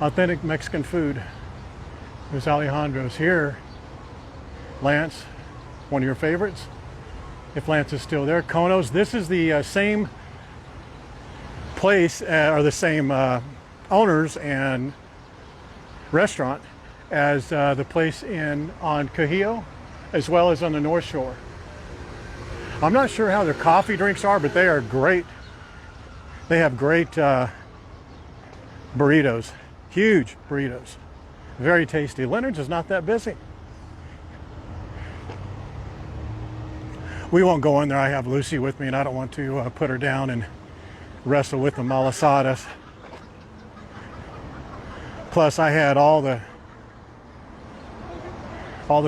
Authentic Mexican food. There's Alejandro's here. Lance, one of your favorites? If Lance is still there. Kono's. This is the same place, or the same owners and restaurant as the place on Cahillo, as well as on the North Shore. I'm not sure how their coffee drinks are, but they are great. They have great burritos, huge burritos, very tasty. Leonard's is not that busy. We won't go in there. I have Lucy with me, and I don't want to put her down and wrestle with the malasadas. Plus, I had all the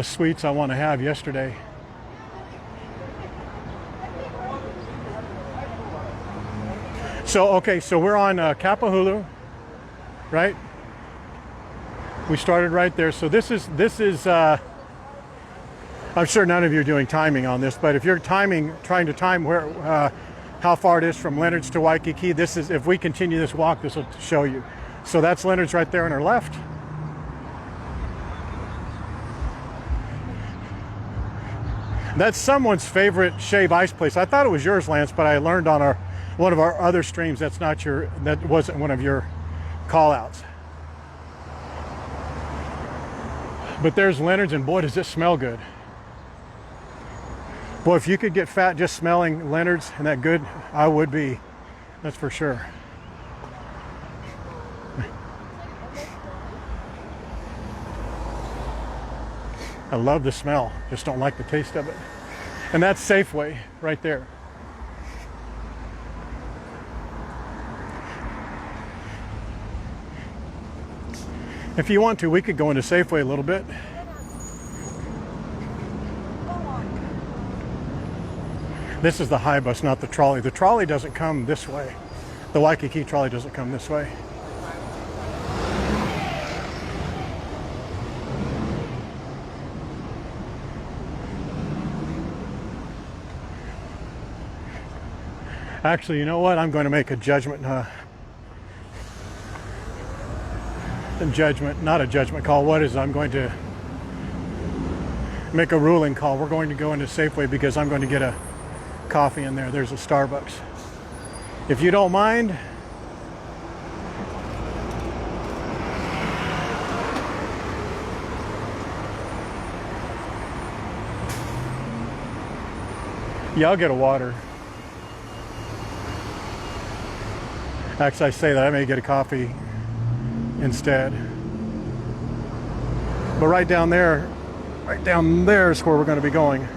sweets I want to have yesterday. So, okay, so we're on Kapahulu, right? We started right there. So this is I'm sure none of you are doing timing on this, but if you're trying to time where how far it is from Leonard's to Waikiki, this is, if we continue this walk, this will show you. So that's Leonard's right there on our left. That's someone's favorite shave ice place. I thought it was yours, Lance, but I learned on one of our other streams that wasn't one of your call outs. But there's Leonard's, and boy, does it smell good. Boy, if you could get fat just smelling Leonard's and that good, I would be. That's for sure. I love the smell, just don't like the taste of it. And that's Safeway right there. If you want to, we could go into Safeway a little bit. This is the high bus, not the trolley. The trolley doesn't come this way. The Waikiki trolley doesn't come this way. Actually, you know what? I'm going to make a judgment. Not a judgment call. What is it? I'm going to make a ruling call. We're going to go into Safeway because I'm going to get a coffee in there. There's a Starbucks. If you don't mind. Yeah, I'll get a water. Actually, I say that I may get a coffee instead. But right down there is where we're going to be going.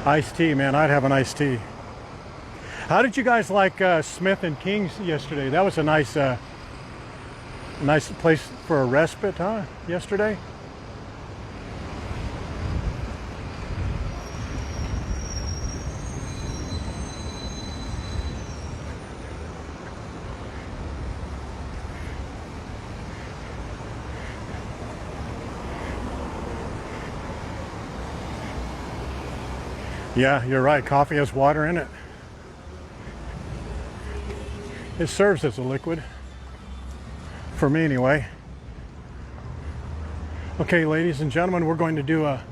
Iced tea, man. I'd have an iced tea. How did you guys like Smith and King's yesterday? That was a nice place for a respite, huh? Yesterday. Yeah, you're right. Coffee has water in it. It serves as a liquid. For me, anyway. Okay, ladies and gentlemen, we're going to do a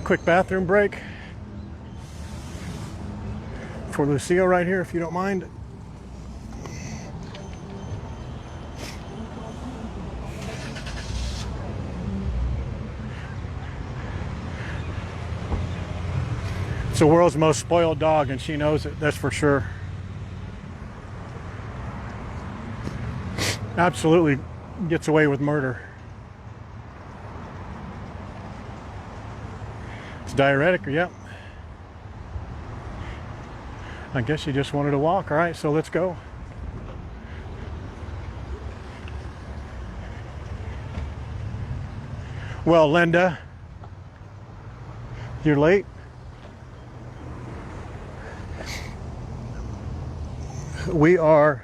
quick bathroom break for Lucio right here, if you don't mind. It's the world's most spoiled dog, and she knows it, that's for sure. Absolutely gets away with murder. It's diuretic, yep. I guess she just wanted to walk. All right, so let's go. Well, Linda, you're late. We are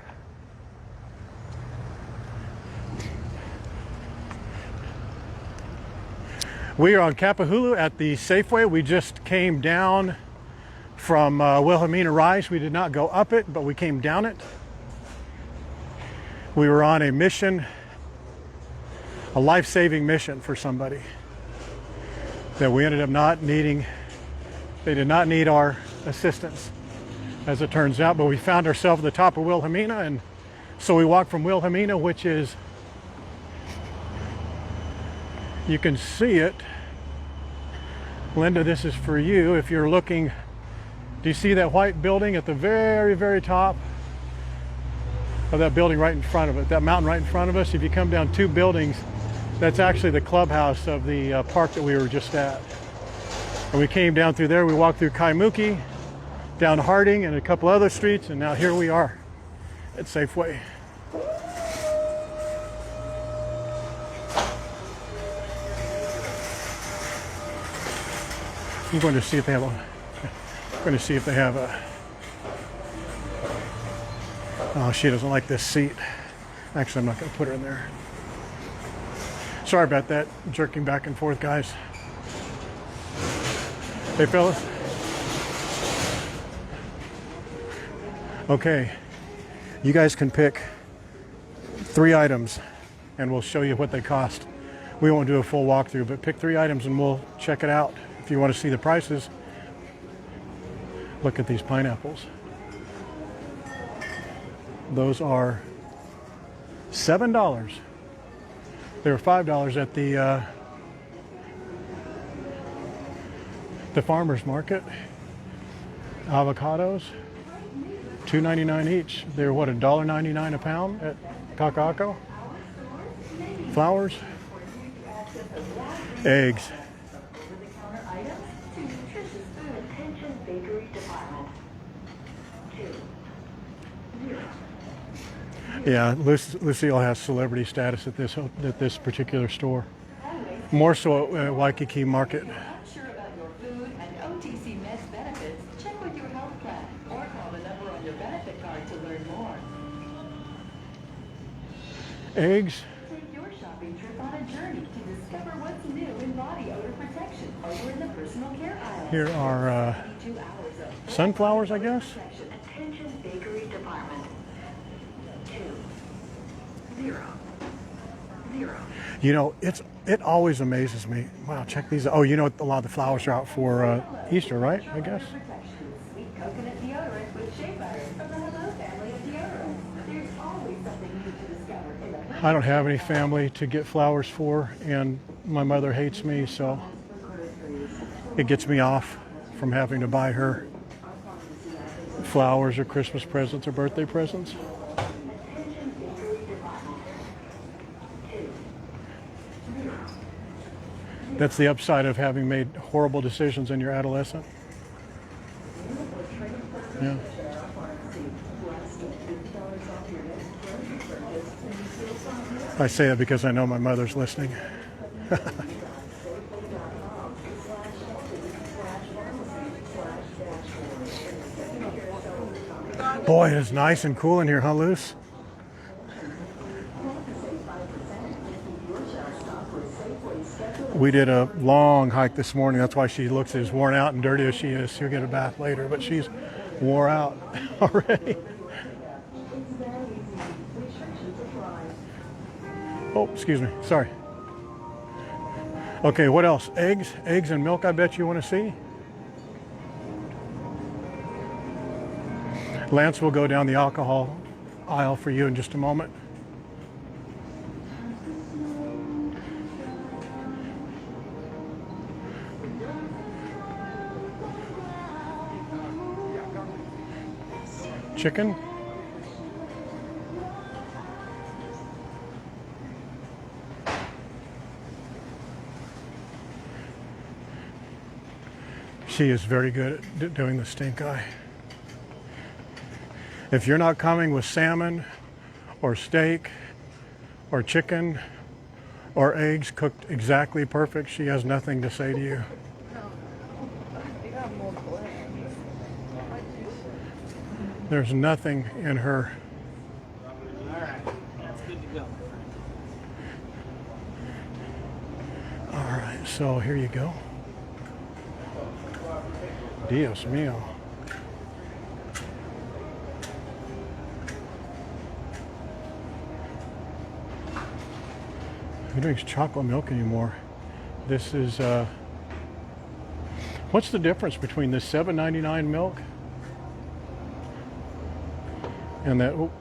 on Kapahulu at the Safeway. We just came down from Wilhelmina Rise. We did not go up it, but we came down it. We were on a mission, a life-saving mission for somebody that we ended up not needing. They did not need our assistance, as it turns out, but we found ourselves at the top of Wilhelmina, and so we walked from Wilhelmina, which is, you can see it. Linda, this is for you. If you're looking, do you see that white building at the very, very top of that building right in front of it, that mountain right in front of us? If you come down 2 buildings, that's actually the clubhouse of the park that we were just at. And we came down through there. We walked through Kaimuki, down Harding and a couple other streets, and now here we are at Safeway. I'm going to see if they have a, I'm going to see if they have a, oh, she doesn't like this seat. Actually, I'm not going to put her in there. Sorry about that, jerking back and forth, guys. Hey, fellas. Okay, you guys can pick 3 items and we'll show you what they cost. We won't do a full walkthrough, but pick 3 items and we'll check it out. If you want to see the prices, look at these pineapples. Those are $7. They were $5 at the farmer's market. Avocados, $2.99 each. They're what, $1.99 a pound at Kakako? Flowers, eggs. Yeah, Lucille has celebrity status at this particular store. More so at Waikiki Market. Eggs. Take your shopping trip on a journey to discover what's new in body odor protection over in the personal care aisle. Here are sunflowers, I guess. Attention bakery department. 2. You know, it always amazes me. Wow, check these out. Oh, you know, a lot of the flowers are out for Easter, right? I guess. Sweet coconut deodorant with shea butter from the Hello family of deodorants. There's always something new to discover in the I don't have any family to get flowers for, and my mother hates me, so it gets me off from having to buy her flowers or Christmas presents or birthday presents. That's the upside of having made horrible decisions in your adolescence. Yeah. I say that because I know my mother's listening. Boy, it's nice and cool in here, huh, Luce? We did a long hike this morning. That's why she looks as worn out and dirty as she is. She'll get a bath later, but she's wore out already. Oh, excuse me. Sorry. Okay, what else? Eggs? Eggs and milk, I bet you want to see? Lance will go down the alcohol aisle for you in just a moment. Chicken? She is very good at doing the stink eye. If you're not coming with salmon or steak or chicken or eggs cooked exactly perfect, she has nothing to say to you. There's nothing in her. All right, that's good to go. All right, so here you go. Dios mío. Who drinks chocolate milk anymore? This is, what's the difference between this $7.99 milk and that? Oh.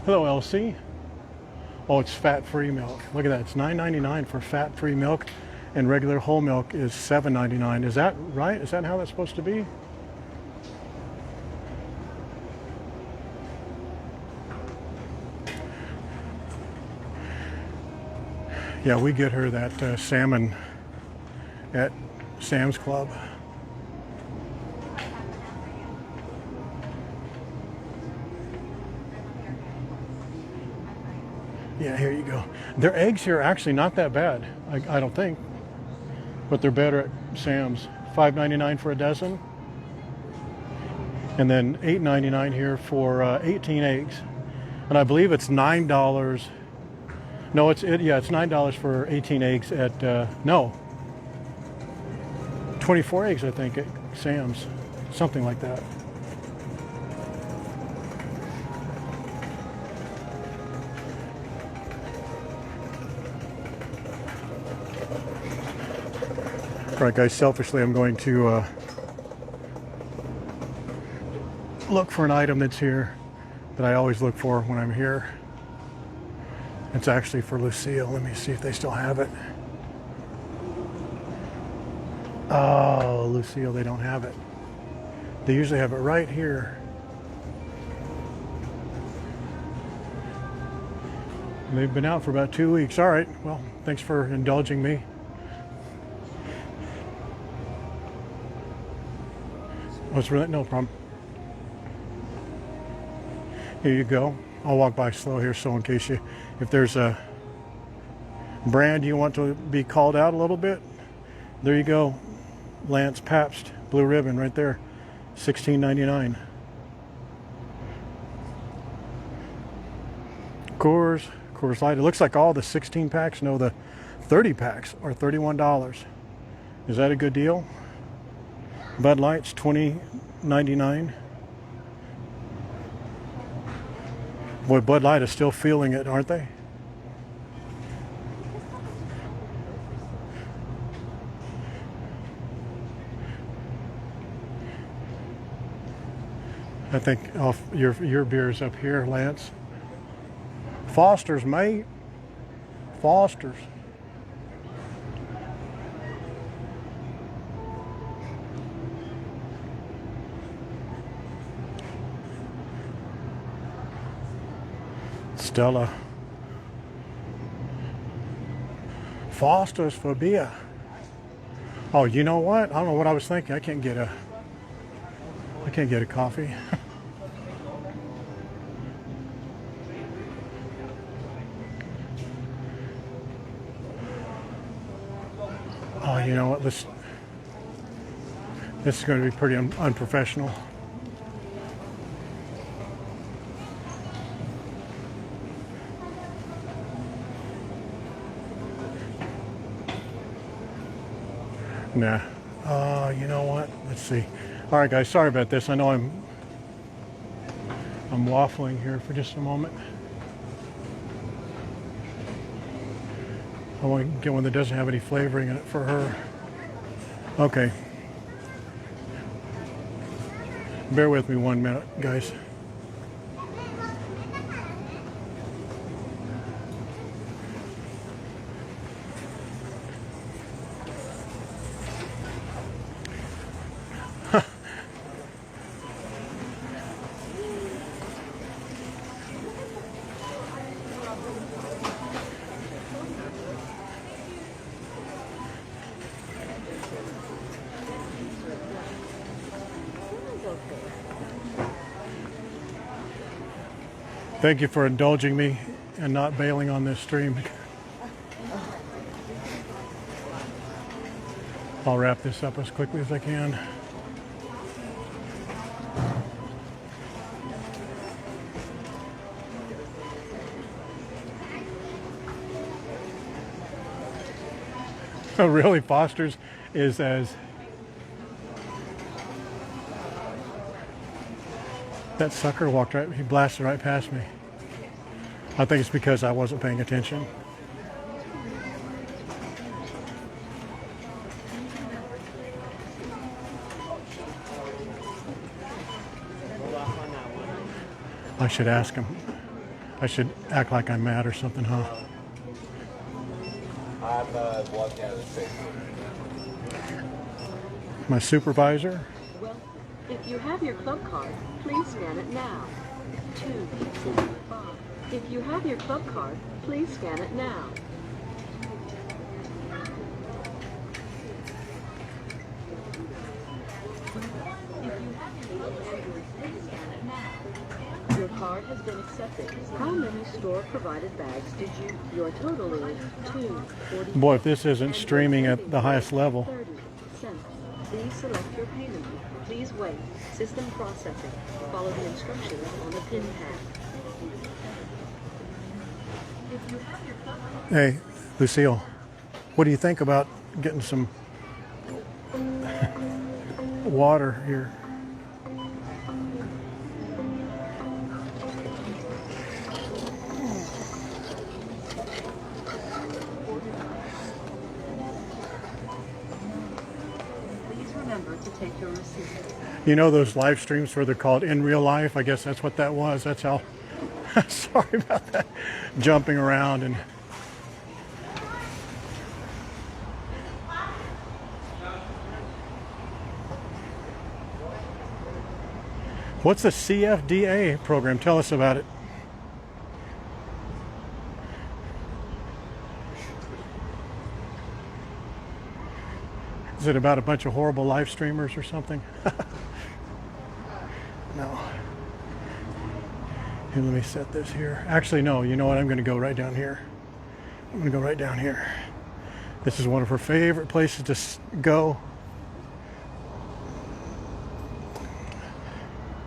Hello, Elsie. Oh, it's fat-free milk. Look at that. It's $9.99 for fat-free milk, and regular whole milk is $7.99. Is that right? Is that how that's supposed to be? Yeah, we get her that salmon at Sam's Club. Yeah, here you go. Their eggs here are actually not that bad, I don't think. But they're better at Sam's. $5.99 for a dozen. And then $8.99 here for 18 eggs. And I believe it's $9. No, it's $9 for 18 eggs at, no. 24 eggs, I think, at Sam's. Something like that. All right, guys, selfishly, I'm going to look for an item that's here that I always look for when I'm here. It's actually for Lucille. Let me see if they still have it. Oh, Lucille, they don't have it. They usually have it right here. They've been out for about 2 weeks. All right, well, thanks for indulging me. What's really, no problem. Here you go. I'll walk by slow here, so in case you, if there's a brand you want to be called out a little bit, there you go. Lance Pabst Blue Ribbon right there, $16.99. Coors Light. It looks like all the 16 packs, no, the 30 packs are $31. Is that a good deal? Bud Light's $20.99. Boy, Bud Light is still feeling it, aren't they? I think your beer's up here, Lance. Foster's, mate. Foster's. Stella. Foster's for beer. Oh, you know what? I don't know what I was thinking. I can't get a coffee. Oh, you know what? This is going to be pretty unprofessional. Nah. You know what? Let's see. All right, guys. Sorry about this. I know I'm waffling here for just a moment. I want to get one that doesn't have any flavoring in it for her. Okay. Bear with me 1 minute, guys. Thank you for indulging me and not bailing on this stream. I'll wrap this up as quickly as I can. Oh, really? Foster's is as... That sucker walked right, he blasted right past me. I think it's because I wasn't paying attention. I should ask him. I should act like I'm mad or something, huh? I'm walking out of the station. My supervisor? Well, if you have your club card, please scan it now. 265. If you have your club card, please scan it now. Your card has been accepted. How many store-provided bags did you? Your total is 240. Boy, if this isn't streaming at the highest level. 30 cents. Please select your payment. Please wait. System processing. Follow the instructions on the pin pad. If you have your club card. Hey, Lucille, what do you think about getting some water here? Take your receipt. You know those live streams where they're called in real life? I guess that's what that was. That's how. Sorry about that. Jumping around and. What's the CFDA program? Tell us about it. Is it about a bunch of horrible live streamers or something? No. Here, let me set this here. Actually, no. You know what? I'm going to go right down here. I'm going to go right down here. This is one of her favorite places to go.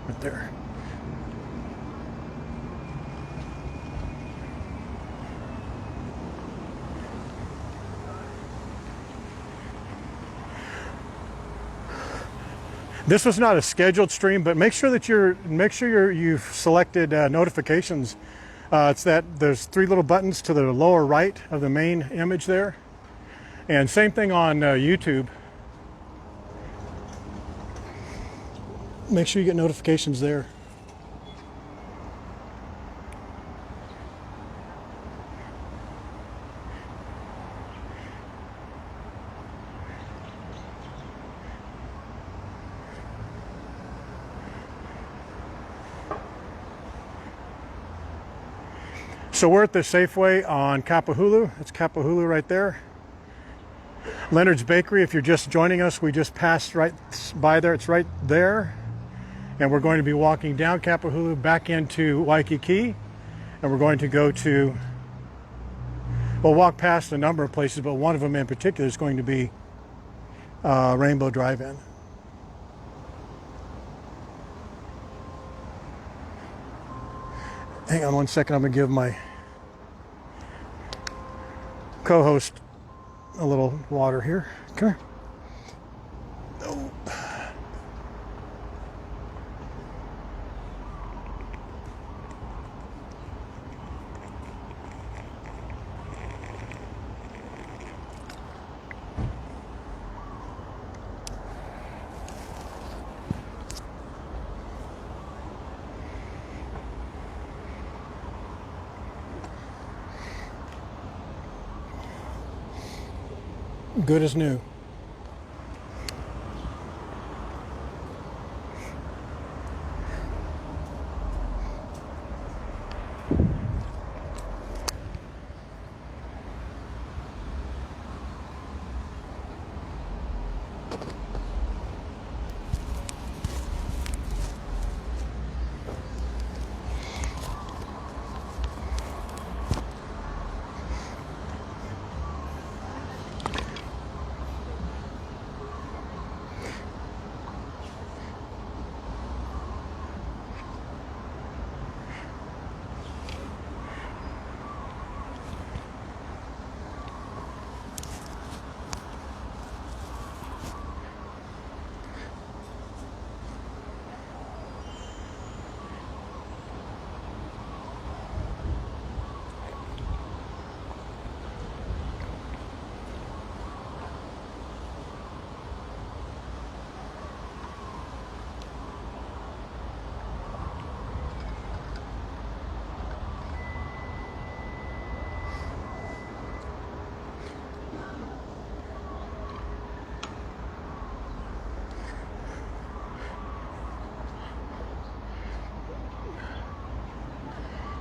Right there. This was not a scheduled stream, but make sure that you've selected notifications. It's that there's 3 little buttons to the lower right of the main image there, and same thing on YouTube. Make sure you get notifications there. So we're at the Safeway on Kapahulu. It's Kapahulu right there. Leonard's Bakery, if you're just joining us, we just passed right by there. It's right there. And we're going to be walking down Kapahulu back into Waikiki. And we're going to go to, we'll walk past a number of places, but one of them in particular is going to be Rainbow Drive-In. Hang on one second, I'm gonna give my co-host a little water here. Come here. Oh. Good as new.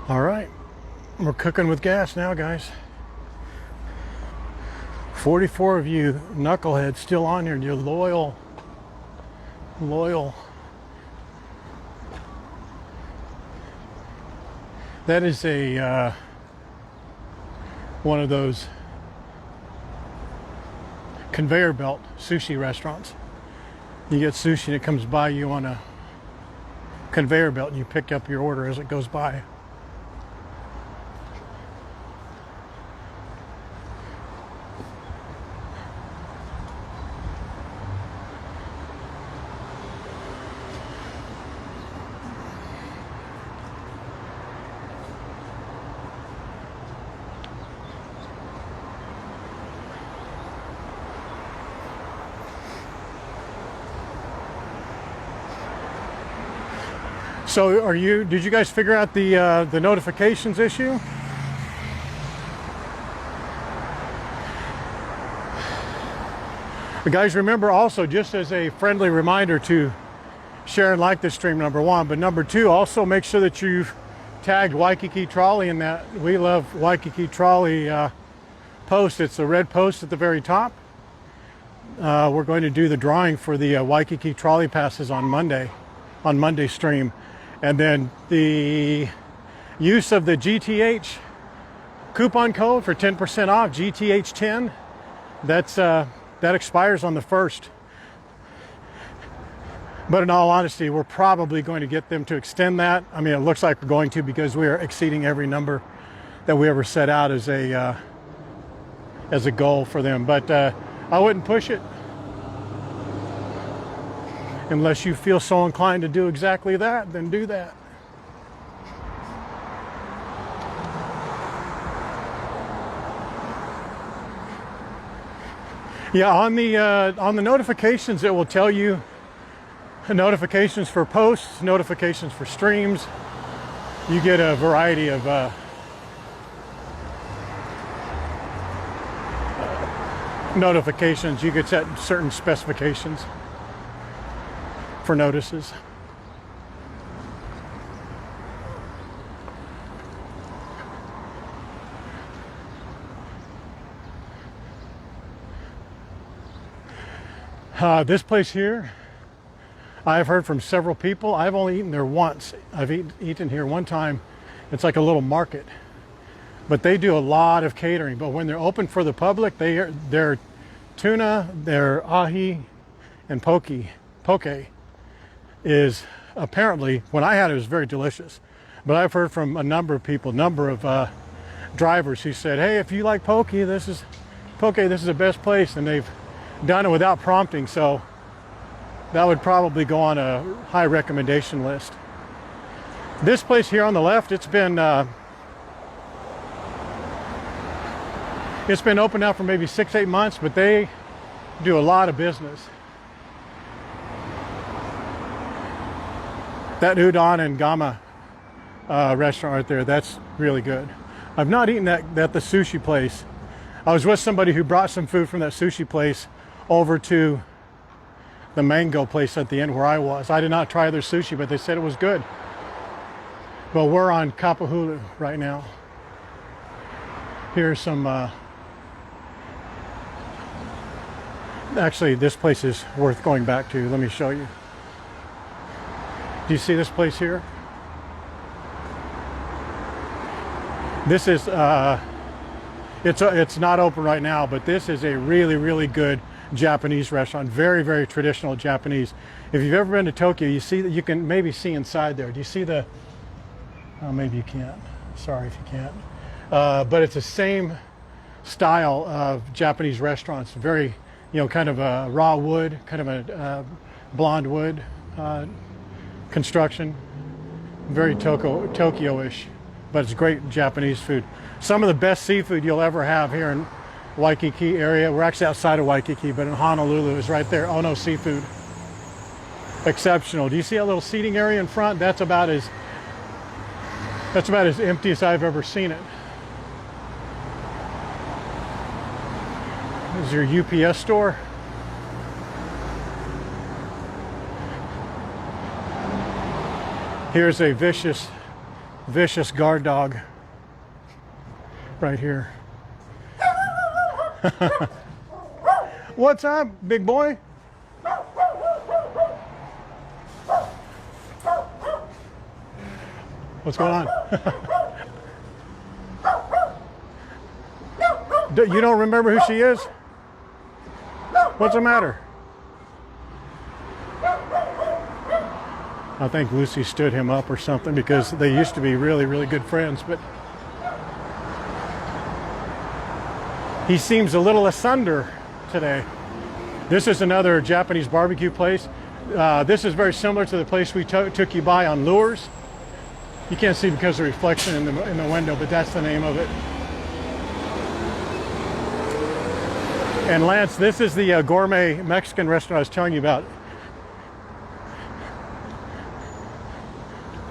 All right, we're cooking with gas now, guys. 44 of you knuckleheads still on here, and you're loyal. That is a one of those conveyor belt sushi restaurants. You get sushi and it comes by you on a conveyor belt, and you pick up your order as it goes by. So did you guys figure out the notifications issue? Guys, remember also, just as a friendly reminder, to share and like this stream, number one, but number two, also make sure that you've tagged Waikiki Trolley in that We Love Waikiki Trolley post. It's the red post at the very top. We're going to do the drawing for the Waikiki Trolley passes on Monday's stream. And then the use of the GTH coupon code for 10% off, GTH10, that expires on the 1st. But in all honesty, we're probably going to get them to extend that. I mean, it looks like we're going to, because we are exceeding every number that we ever set out as a goal for them. But I wouldn't push it. Unless you feel so inclined to do exactly that, then do that. Yeah, on the notifications, it will tell you notifications for posts, notifications for streams. You get a variety of notifications. You could set certain specifications for notices. This place here, I've heard from several people. I've only eaten there once. I've eaten here one time. It's like a little market, but they do a lot of catering. But when they're open for the public, their tuna, their ahi, and poke is apparently, when I had it, it was very delicious. But I've heard from a number of people, drivers who said, "Hey, if you like poke, this is the best place," and they've done it without prompting. So that would probably go on a high recommendation list. This place here on the left, it's been open now for maybe 6-8 months, but they do a lot of business. That udon and gama restaurant right there, that's really good. I've not eaten at the sushi place. I was with somebody who brought some food from that sushi place over to the mango place at the end where I was. I did not try their sushi, but they said it was good. But we're on Kapahulu right now. Here's some, actually this place is worth going back to. Let me show you. Do you see this place here? This is, it's not open right now, but this is a really, really good Japanese restaurant. Very, very traditional Japanese. If you've ever been to Tokyo, you see that you can maybe see inside there. Do you see the, oh, maybe you can't. Sorry if you can't. But it's the same style of Japanese restaurants. Very, kind of a raw wood, kind of a blonde wood construction. Very Tokyo-ish, but it's great Japanese food. Some of the best seafood you'll ever have here in Waikiki area. We're actually outside of Waikiki, but in Honolulu is right there. Ono Seafood. Exceptional. Do you see that little seating area in front? That's about as empty as I've ever seen it. This is your UPS store. Here's a vicious guard dog right here. What's up, big boy? What's going on? You don't remember who she is? What's the matter? I think Lucy stood him up or something, because they used to be really, really good friends, but he seems a little asunder today. This is another Japanese barbecue place. This is very similar to the place we took you by on Lures. You can't see because of the reflection in the window, but that's the name of it. And Lance, this is the gourmet Mexican restaurant I was telling you about.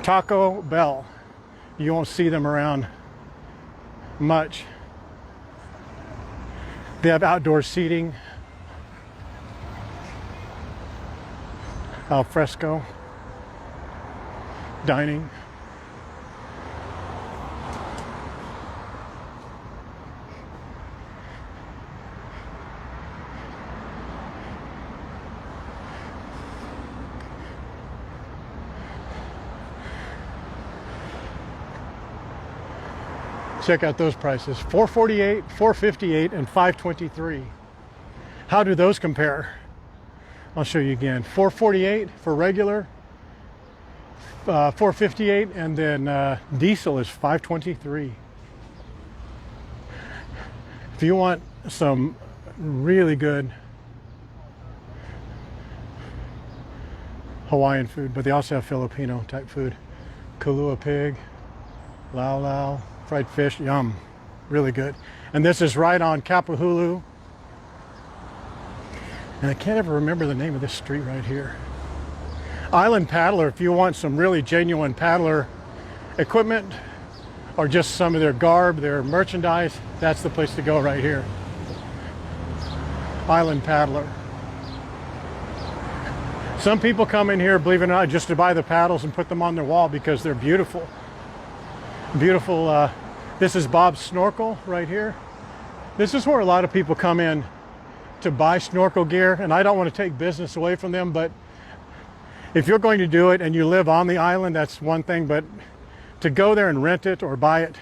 Taco Bell. You won't see them around much. They have outdoor seating, al fresco dining. Check out those prices, $448, $458, and $523. How do those compare? I'll show you again. $448 for regular, $458, and then diesel is $523. If you want some really good Hawaiian food, but they also have Filipino type food. Kulua pig, lau lau, fried fish, yum, really good. And this is right on Kapahulu. And I can't ever remember the name of this street right here. Island Paddler, if you want some really genuine paddler equipment or just some of their garb, their merchandise, that's the place to go right here. Island Paddler. Some people come in here, believe it or not, just to buy the paddles and put them on their wall because they're beautiful. Beautiful. This is Bob's Snorkel right here. This is where a lot of people come in to buy snorkel gear, and I don't want to take business away from them, but if you're going to do it and you live on the island, that's one thing, but to go there and rent it or buy it,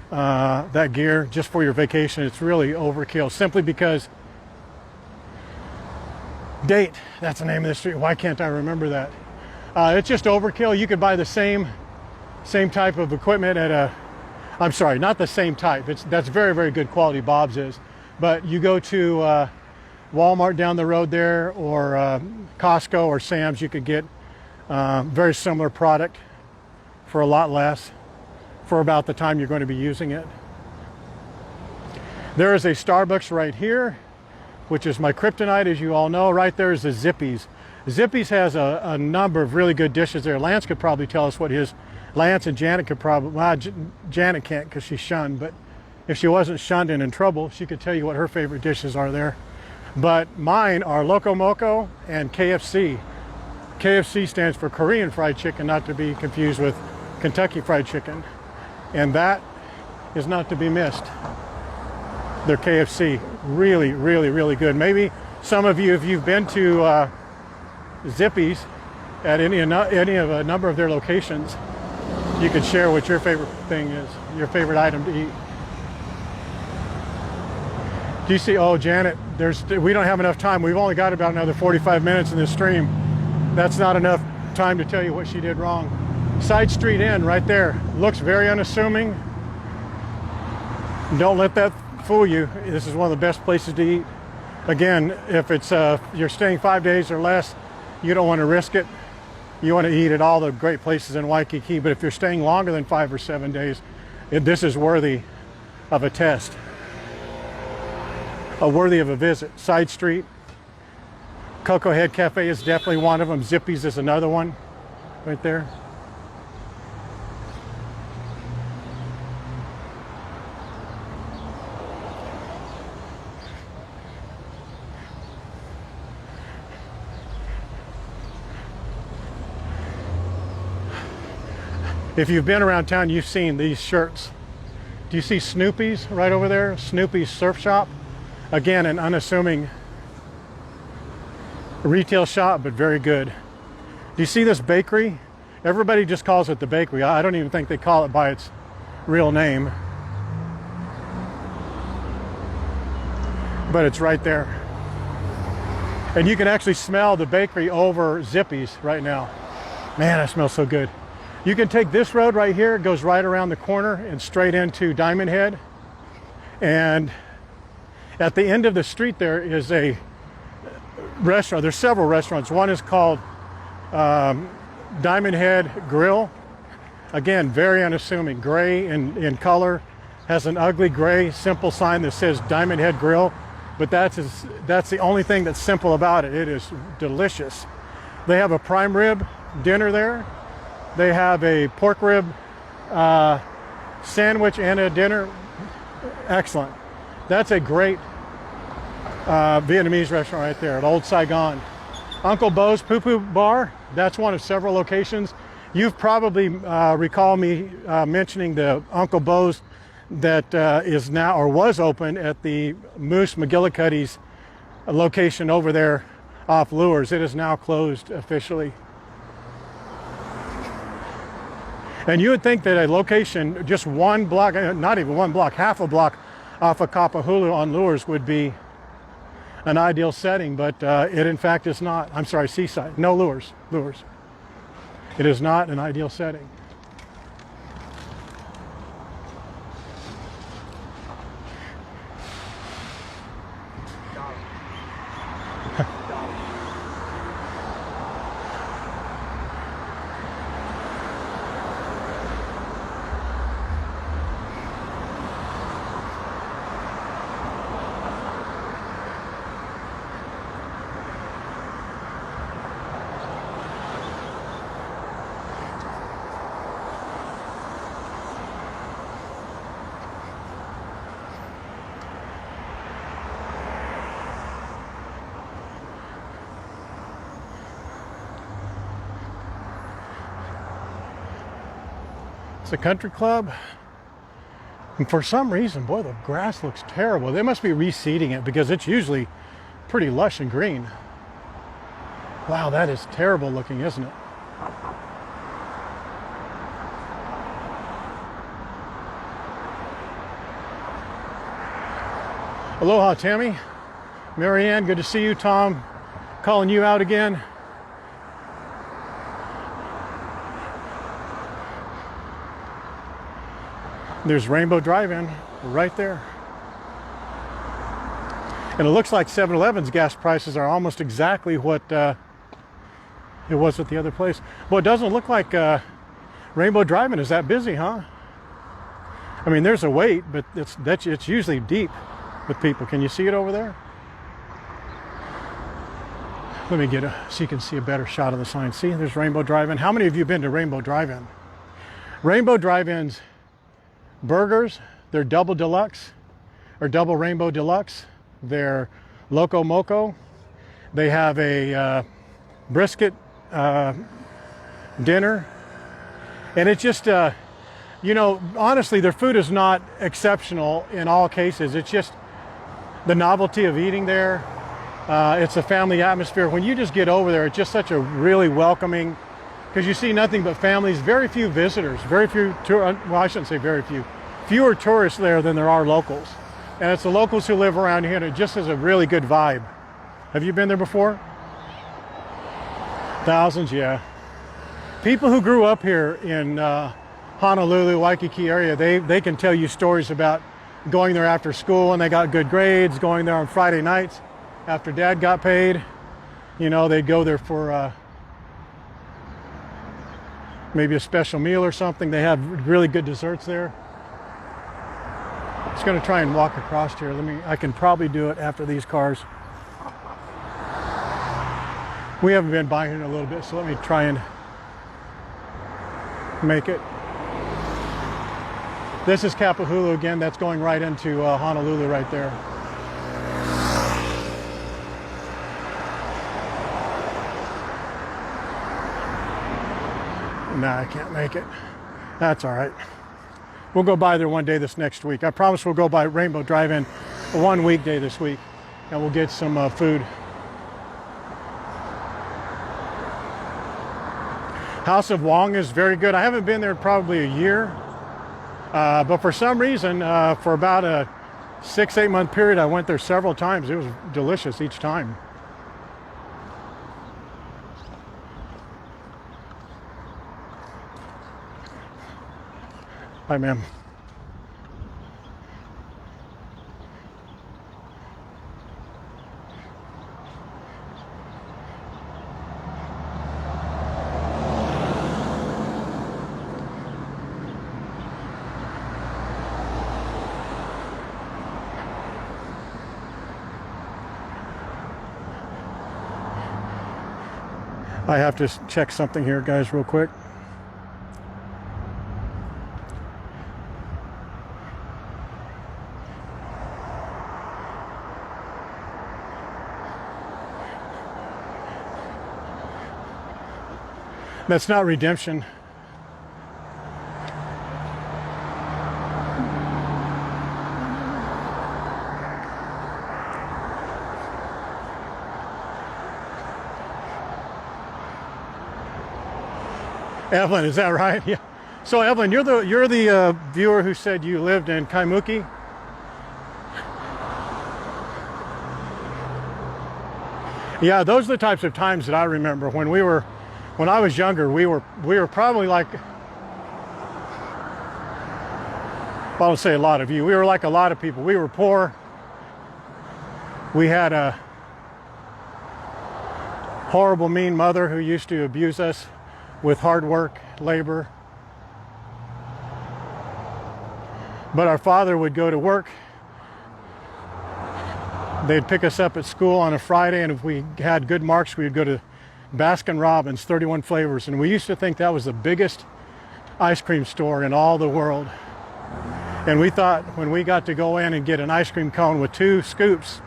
that gear just for your vacation, it's really overkill, simply because that's the name of the street. Why can't I remember that? It's just overkill. You could buy the same type of equipment at I'm sorry, not the same type. That's very, very good quality, Bob's is. But you go to Walmart down the road there, or Costco or Sam's, you could get very similar product for a lot less for about the time you're going to be using it. There is a Starbucks right here, which is my kryptonite, as you all know. Right there is a Zippy's. Zippy's has a number of really good dishes there. Lance could probably tell us what his, Lance and Janet could probably, well, Janet can't because she's shunned, but if she wasn't shunned and in trouble, she could tell you what her favorite dishes are there. But mine are Loco Moco and KFC. KFC stands for Korean Fried Chicken, not to be confused with Kentucky Fried Chicken. And that is not to be missed. Their KFC, really, really, really good. Maybe some of you, if you've been to Zippy's at any of a number of their locations, you could share what your favorite thing is, your favorite item to eat. Do you see, oh, Janet, we don't have enough time. We've only got about another 45 minutes in this stream. That's not enough time to tell you what she did wrong. Side Street Inn right there. Looks very unassuming. Don't let that fool you. This is one of the best places to eat. Again, if it's you're staying 5 days or less, you don't want to risk it. You want to eat at all the great places in Waikiki, but if you're staying longer than 5 or 7 days, this is worthy of a test. Worthy of a visit. Side Street. Cocoa Head Cafe is definitely one of them. Zippy's is another one right there. If you've been around town, you've seen these shirts. Do you see Snoopy's right over there? Snoopy's Surf Shop. Again, an unassuming retail shop, but very good. Do you see this bakery? Everybody just calls it the bakery. I don't even think they call it by its real name. But it's right there. And you can actually smell the bakery over Zippy's right now. Man, that smells so good. You can take this road right here, it goes right around the corner and straight into Diamond Head. And at the end of the street there is a restaurant. There's several restaurants. One is called Diamond Head Grill. Again, very unassuming. Gray in color. Has an ugly gray simple sign that says Diamond Head Grill. But that's the only thing that's simple about it. It is delicious. They have a prime rib dinner there. They have a pork rib sandwich and a dinner. Excellent. That's a great Vietnamese restaurant right there at Old Saigon. Uncle Bo's Poo Poo Bar, that's one of several locations. You've probably recall me mentioning the Uncle Bo's that is now or was open at the Moose McGillicuddy's location over there off Lures. It is now closed officially. And you would think that a location just one block, not even one block, half a block off of Kapahulu on Lures would be an ideal setting, but it in fact is not. I'm sorry, Seaside, no Lures. It is not an ideal setting. It's a country club. And for some reason, boy, the grass looks terrible. They must be reseeding it because it's usually pretty lush and green. Wow, that is terrible looking, isn't it? Aloha, Tammy. Marianne, good to see you. Tom, calling you out again. There's Rainbow Drive-In right there. And it looks like 7-Eleven's gas prices are almost exactly what it was at the other place. Well, it doesn't look like Rainbow Drive-In is that busy, huh? I mean, there's a wait, but it's usually deep with people. Can you see it over there? Let me get so you can see a better shot of the sign. See, there's Rainbow Drive-In. How many of you have been to Rainbow Drive-In? Rainbow Drive-In's burgers, they're double deluxe or double rainbow deluxe. They're loco moco. They have a brisket dinner, and it's just you know, honestly, their food is not exceptional in all cases. It's just the novelty of eating there. It's a family atmosphere. When you just get over there, it's just such a really welcoming, because you see nothing but families, very few visitors, very few, well, I shouldn't say very few, fewer tourists there than there are locals. And it's the locals who live around here, and it just has a really good vibe. Have you been there before? Thousands, yeah. People who grew up here in Honolulu, Waikiki area, they can tell you stories about going there after school and they got good grades, going there on Friday nights after dad got paid. You know, they'd go there for maybe a special meal or something. They have really good desserts there. Just going to try and walk across here. I can probably do it after these cars. We haven't been by here in a little bit, so let me try and make it. This is Kapahulu again. That's going right into Honolulu right there. Nah, I can't make it. That's all right. We'll go by there one day this next week. I promise we'll go by Rainbow Drive-In one weekday this week, and we'll get some food. House of Wong is very good. I haven't been there probably a year, but for some reason, for about a 6-8 month period, I went there several times. It was delicious each time. Hi, ma'am. I have to check something here, guys, real quick. That's not redemption. Evelyn, is that right? Yeah. So Evelyn, you're the viewer who said you lived in Kaimuki. Yeah, those are the types of times that I remember when I was younger. We were probably like, well, I don't say a lot of you. We were like a lot of people. We were poor. We had a horrible, mean mother who used to abuse us with hard work, labor. But our father would go to work. They'd pick us up at school on a Friday, and if we had good marks, we would go to Baskin Robbins, 31 flavors. And we used to think that was the biggest ice cream store in all the world. And we thought when we got to go in and get an ice cream cone with 2 scoops,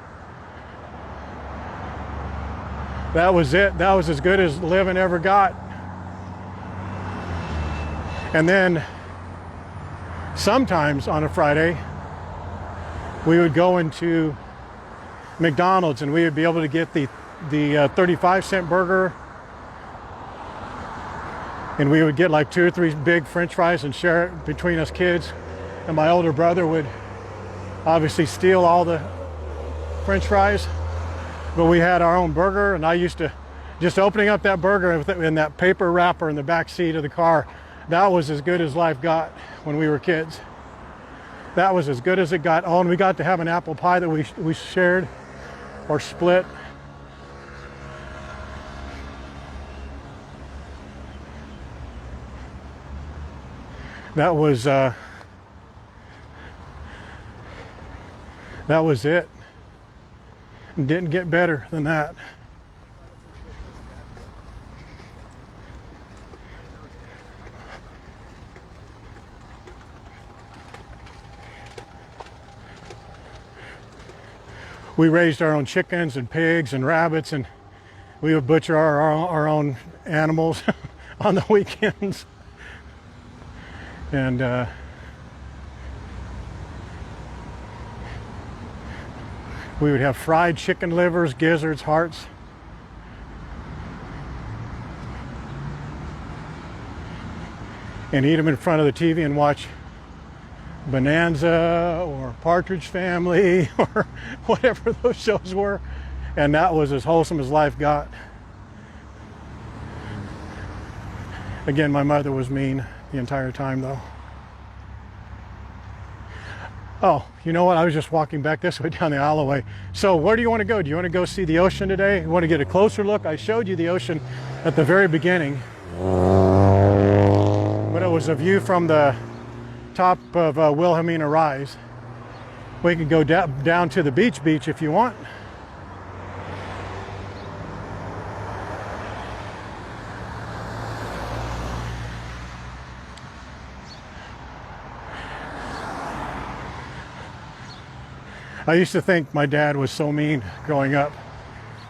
that was it. That was as good as living ever got. And then sometimes on a Friday, we would go into McDonald's and we would be able to get the 35-cent burger, and we would get like 2 or 3 big French fries and share it between us kids. And my older brother would obviously steal all the French fries, but we had our own burger, and I used to just opening up that burger in that paper wrapper in the back seat of the car. That was as good as life got when we were kids. That was as good as it got. Oh, and we got to have an apple pie that we shared or split. That was it. Didn't get better than that. We raised our own chickens and pigs and rabbits, and we would butcher our own animals on the weekends. And we would have fried chicken livers, gizzards, hearts. And eat them in front of the TV and watch Bonanza or Partridge Family or whatever those shows were. And that was as wholesome as life got. Again, my mother was mean the entire time though. Oh, you know what? I was just walking back this way down the alleyway. So where do you want to go? Do you want to go see the ocean today? You want to get a closer look? I showed you the ocean at the very beginning. But it was a view from the top of Wilhelmina Rise. We can go down to the beach if you want. I used to think my dad was so mean growing up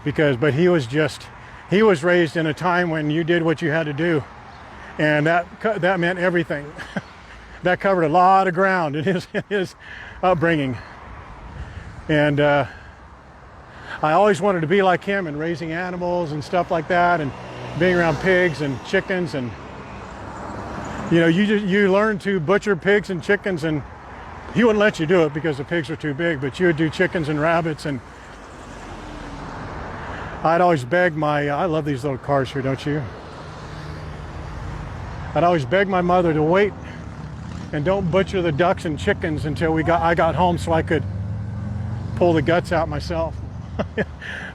but he was raised in a time when you did what you had to do, and that meant everything. That covered a lot of ground in his upbringing. And I always wanted to be like him in raising animals and stuff like that, and being around pigs and chickens. And you know, you learn to butcher pigs and chickens, and he wouldn't let you do it because the pigs were too big, but you would do chickens and rabbits. And I'd always beg I love these little cars here, don't you? I'd always beg my mother to wait and don't butcher the ducks and chickens until I got home so I could pull the guts out myself.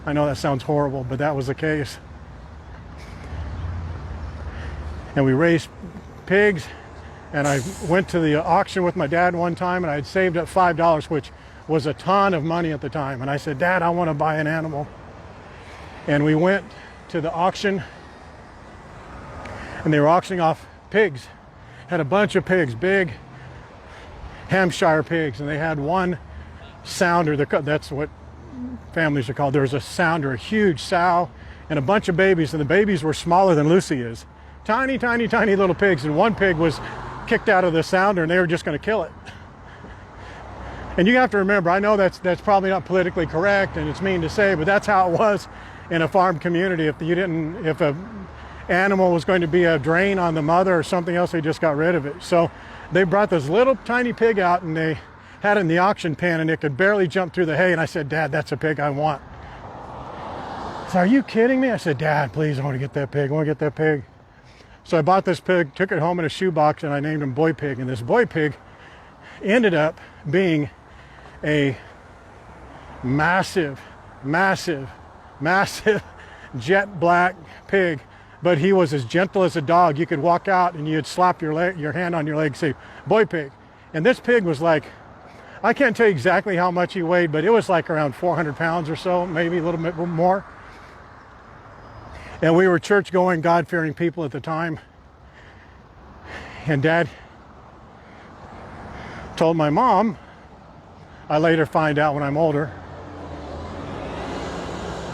I know that sounds horrible, but that was the case. And we raised pigs, and I went to the auction with my dad one time, and I had saved up $5, which was a ton of money at the time. And I said, Dad, I want to buy an animal. And we went to the auction, and they were auctioning off pigs. Had a bunch of pigs, big Hampshire pigs, and they had one sounder. That's what families are called. There was a sounder, a huge sow, and a bunch of babies, and the babies were smaller than Lucy is. Tiny, tiny, tiny little pigs, and one pig was kicked out of the sounder, and they were just going to kill it. And you have to remember, I know that's probably not politically correct, and it's mean to say, but that's how it was in a farm community. If a animal was going to be a drain on the mother or something else, they just got rid of it. So they brought this little tiny pig out, and they had it in the auction pen, and it could barely jump through the hay. And I said, Dad, that's a pig I want. So, are you kidding me? I said, Dad, please, I want to get that pig. I want to get that pig. So I bought this pig, took it home in a shoebox, and I named him Boy Pig. And this boy pig ended up being a massive, massive, massive jet black pig. But he was as gentle as a dog. You could walk out and you'd slap your hand on your leg and say, Boy Pig. And this pig was like, I can't tell you exactly how much he weighed, but it was like around 400 pounds or so, maybe a little bit more. And we were church-going, God-fearing people at the time. And Dad told my mom, I later find out when I'm older,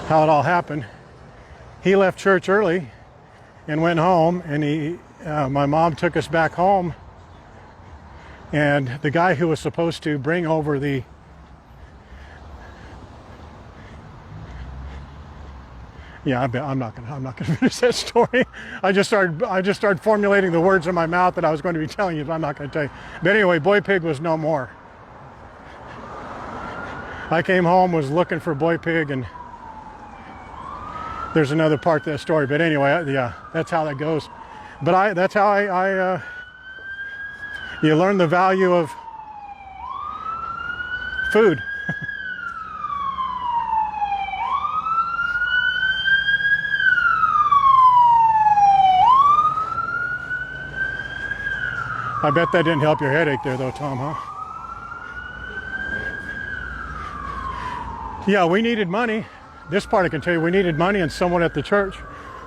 how it all happened. He left church early and went home, and my mom took us back home And the guy who was supposed to bring over the I'm not gonna finish that story. I just started formulating the words in my mouth that I was going to be telling you, but I'm not going to tell you. But anyway, Boy Pig was no more. I came home, was looking for Boy Pig, and there's another part to that story. But anyway, yeah, that's how that goes. But that's how you learn the value of food. I bet that didn't help your headache there though, Tom, huh? Yeah, we needed money. This part I can tell you, we needed money, and someone at the church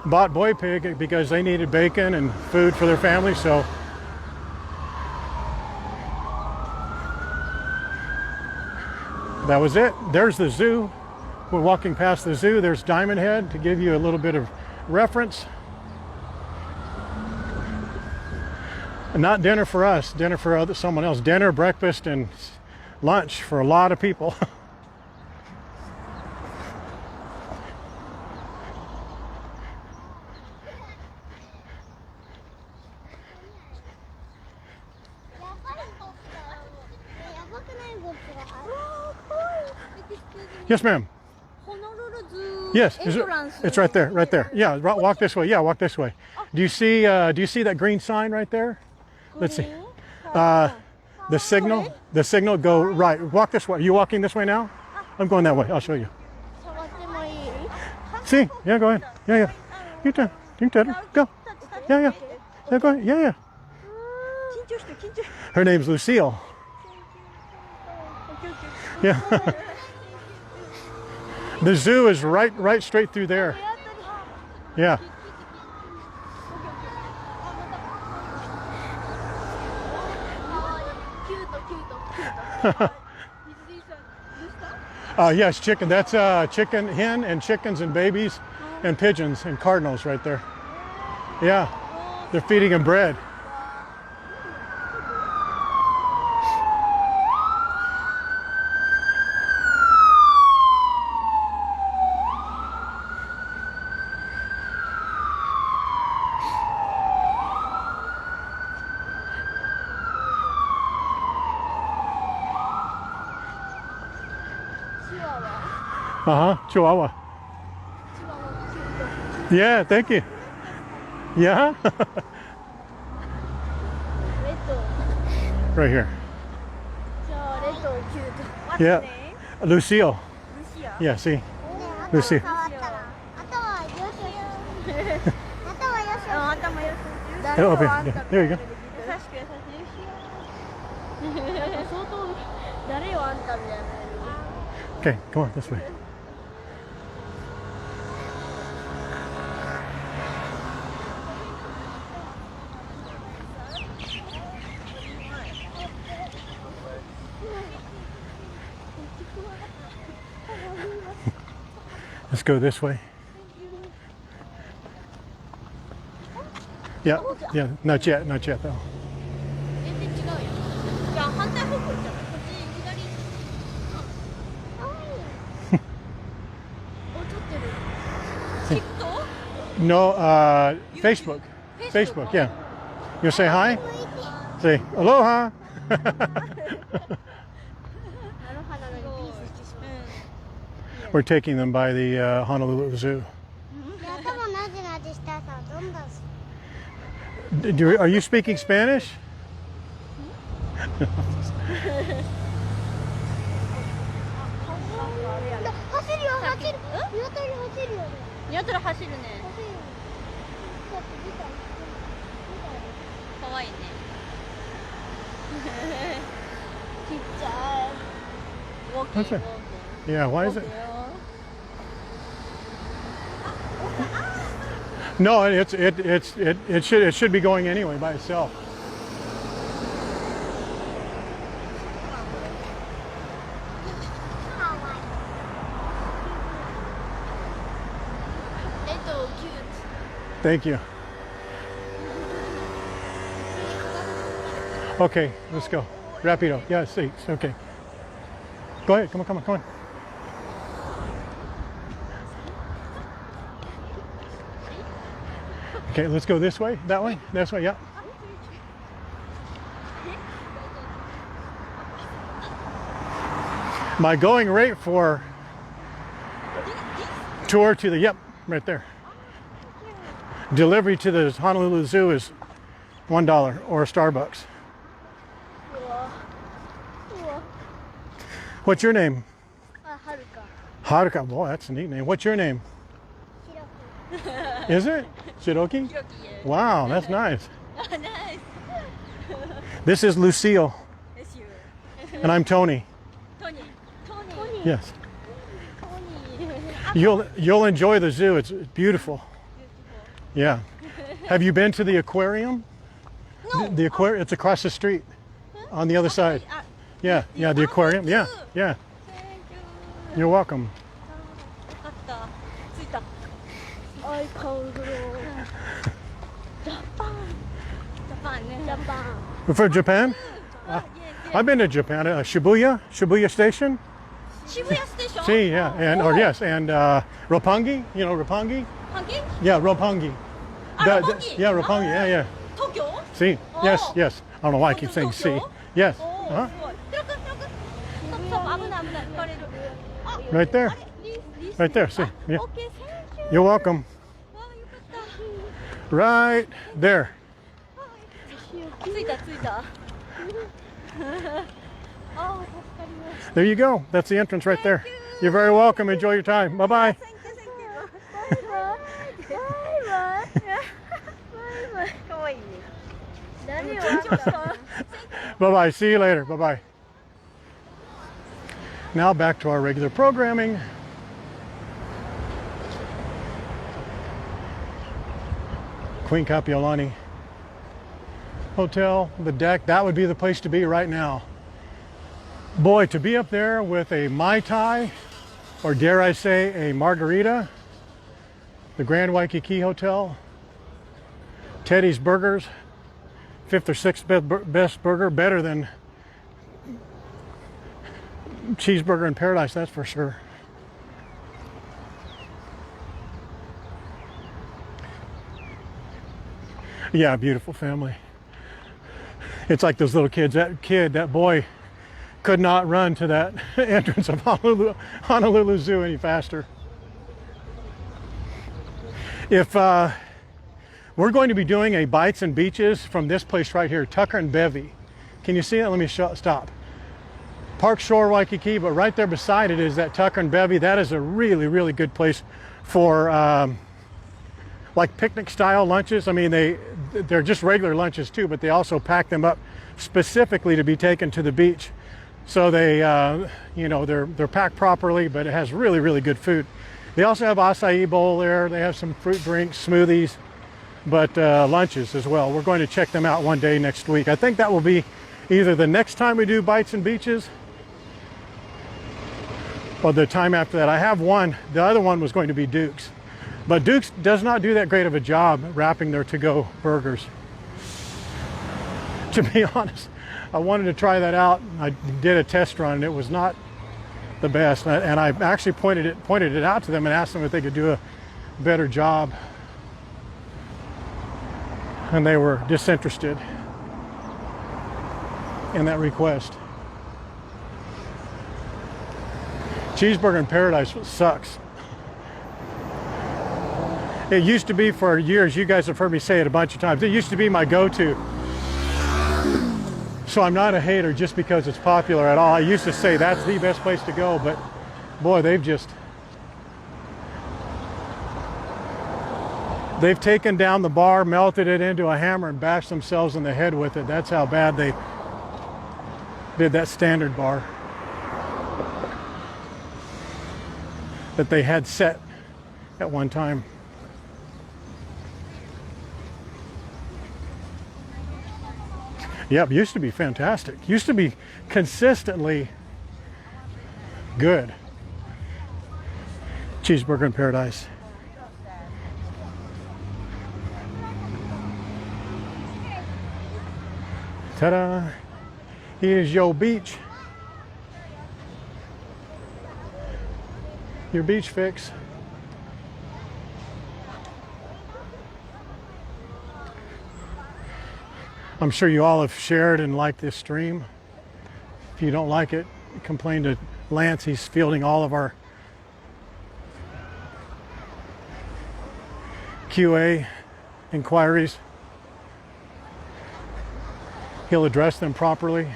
bought Boy Pig because they needed bacon and food for their family, so that was it. There's the zoo. We're walking past the zoo. There's Diamond Head to give you a little bit of reference. Not dinner for us, dinner for someone else. Dinner, breakfast, and lunch for a lot of people. Yes, ma'am. Yes, it's right there, right there. Yeah, walk this way. Yeah, walk this way. Do you see that green sign right there? Let's see. The signal, go right. Walk this way. Are you walking this way now? I'm going that way. I'll show you. See? Yeah, go ahead. Yeah. You can tell her. Go. Yeah. Yeah, go ahead. Yeah. Her name's Lucille. Yeah. The zoo is right straight through there. Yeah. Yes, chicken. That's chicken, hen, and chickens and babies and pigeons and cardinals right there. Yeah, they're feeding them bread. Chihuahua. Yeah, thank you. Yeah. Right here. Yeah. Lucille. Yeah, see? Lucille. Oh, yeah, there you go. Okay, come on, this way. Let's go this way. Yeah, not yet though. No, Facebook, yeah. You say hi? Say aloha. We're taking them by the Honolulu Zoo. Are you speaking Spanish? What's it? Yeah, why is it? No, it should be going anyway by itself. Thank you. Okay, let's go. Rapido. Yeah, seats. Okay. Go ahead. Come on, come on, come on. Okay, let's go this way. That way. This way. Yeah. My going rate for tour to the, yep, right there. Delivery to the Honolulu Zoo is $1 or Starbucks. What's your name? Haruka. Haruka. Boy, that's a neat name. What's your name? Is it? Shiroki? Wow, that's nice. Nice. This is Lucille, It's you. and I'm Tony. Tony. Yes. Tony. You'll enjoy the zoo. It's beautiful. Yeah. Have you been to the aquarium? No. The aquarium. It's across the street, on the other side. Yeah. Yeah. The aquarium. Yeah. Yeah. Thank you. You're welcome. よかった。着いた。アイカウドロ。ジャパン。ジャパンね。ジャパン。 For Japan? Yes, I've been to Japan. Shibuya Station. Shibuya Station. See, yeah, and yes, and Roppongi. You know Roppongi? Hangi? Yeah, Roppongi. Roppongi? Yeah, Roppongi. Yeah, yeah. Tokyo? See, yes, Oh. yes. I don't know why I keep saying see. Tokyo? Yes. おー、 Uh-huh. すごい。ひろくん、ひろくん。ストップ、ストップ、危ない、危ない、引かれる。あ、 Right there. あれ、リス Right there, see, あ yeah. OK, thank you. You're welcome. わあ、よかった。 Right there. 着いた、着いた。ああ、助かりました。 There you go. That's the entrance right there. You're very welcome. Enjoy your time. Bye bye. Thank you, thank you. バイバイ。バイバイ。バイバイ。かわいいね。何を緊張した Bye bye. See you later. Bye bye. Now back to our regular programming. Queen Kapiolani Hotel, the deck, that would be the place to be right now. Boy, to be up there with a Mai Tai, or dare I say a margarita, the Grand Waikiki Hotel, Teddy's Burgers, 5th or 6th best burger, better than Cheeseburger in Paradise, that's for sure. Yeah, beautiful family. It's like those little kids. That boy could not run to that entrance of Honolulu Zoo any faster. If we're going to be doing a Bites and Beaches from this place right here, Tucker and Bevy. Can you see it? Let me stop. Park Shore Waikiki, but right there beside it is that Tucker and Bevy. That is a really, really good place for like picnic style lunches. I mean, they're just regular lunches too, but they also pack them up specifically to be taken to the beach. So they, you know, they're packed properly, but it has really, really good food. They also have acai bowl there. They have some fruit drinks, smoothies, but lunches as well. We're going to check them out one day next week. I think that will be either the next time we do Bites and Beaches or the time after that. I have one. The other one was going to be Duke's. But Duke's does not do that great of a job wrapping their to-go burgers. To be honest, I wanted to try that out. I did a test run and it was not the best. And I actually pointed it out to them and asked them if they could do a better job. And they were disinterested in that request. Cheeseburger in Paradise sucks. It used to be for years, you guys have heard me say it a bunch of times, it used to be my go-to. So I'm not a hater just because it's popular at all. I used to say that's the best place to go, but boy, they've taken down the bar, melted it into a hammer and bashed themselves in the head with it. That's how bad they did that standard bar that they had set at one time. Yep, used to be fantastic. Used to be consistently good. Cheeseburger in Paradise. Ta-da! Here's your beach. Your beach fix. I'm sure you all have shared and liked this stream. If you don't like it, complain to Lance. He's fielding all of our QA inquiries. He'll address them properly.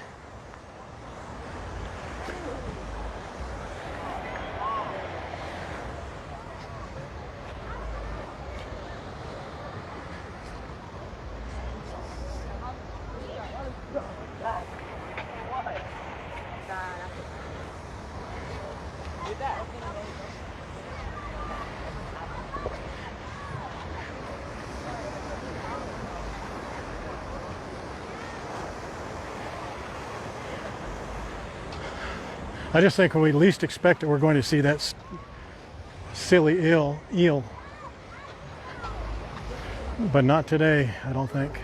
I just think when we least expect it, we're going to see that silly eel. But not today, I don't think.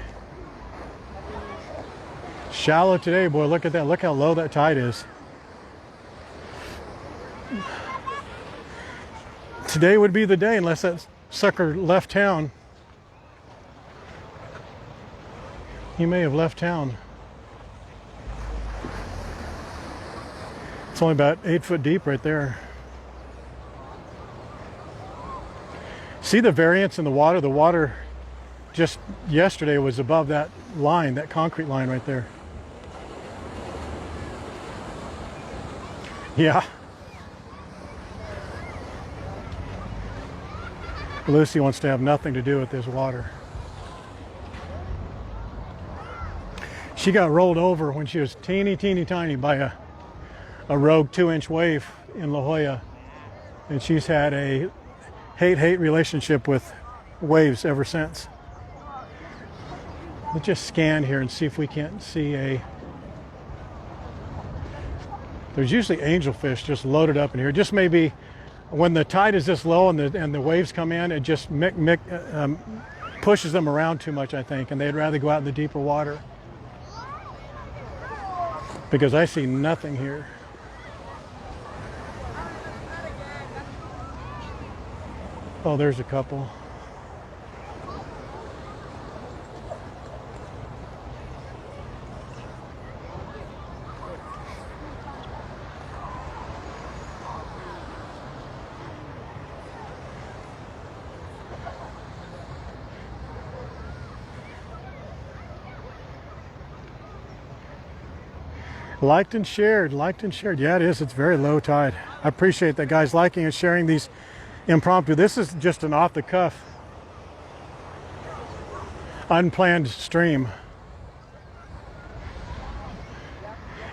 Shallow today, boy, look at that. Look how low that tide is. Today would be the day unless that sucker left town. He may have left town. It's only about 8 foot deep right there. See the variance in the water? The water just yesterday was above that line, that concrete line right there. Yeah. Lucy wants to have nothing to do with this water. She got rolled over when she was teeny tiny by a rogue 2-inch wave in La Jolla, and she's had a hate relationship with waves ever since. Let's just scan here and see if we can't see a... There's usually angelfish just loaded up in here. Just maybe when the tide is this low and the waves come in, it just pushes them around too much, I think, and they'd rather go out in the deeper water. Because I see nothing here. Oh, there's a couple. Liked and shared, liked and shared. Yeah, it is. It's very low tide. I appreciate that guys liking and sharing these impromptu. This is just an off the cuff, unplanned stream.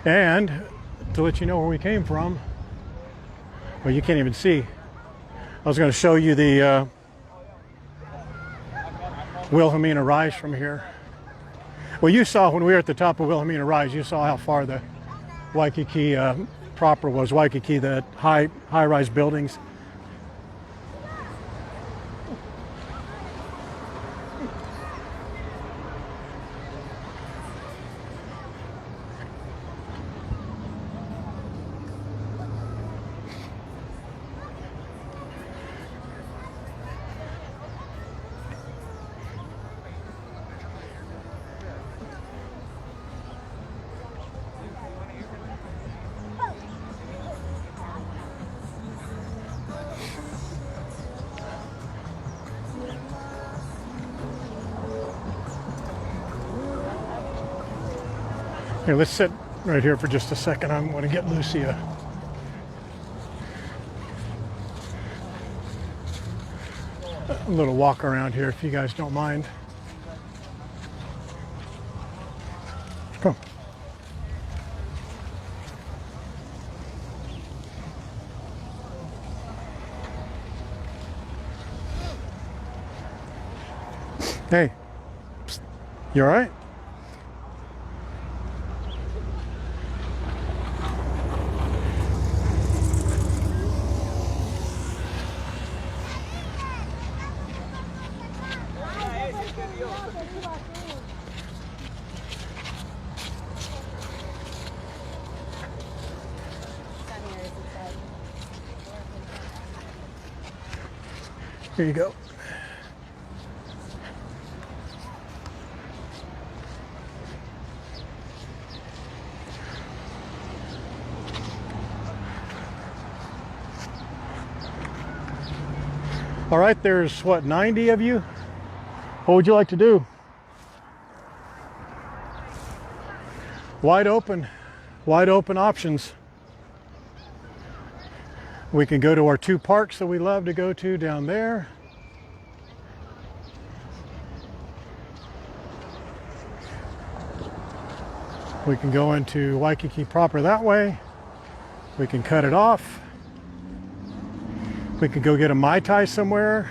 And to let you know where we came from, well, you can't even see. I was going to show you the Wilhelmina Rise from here. Well, you saw when we were at the top of Wilhelmina Rise, you saw how far the Waikiki proper was. Waikiki, the high-rise buildings. Here, let's sit right here for just a second. I'm going to get Lucy a little walk around here, if you guys don't mind. Come. Hey, you all right? Here you go. All right, there's what, 90 of you? What would you like to do? Wide open options. We can go to our 2 parks that we love to go to down there. We can go into Waikiki proper that way. We can cut it off. We could go get a Mai Tai somewhere.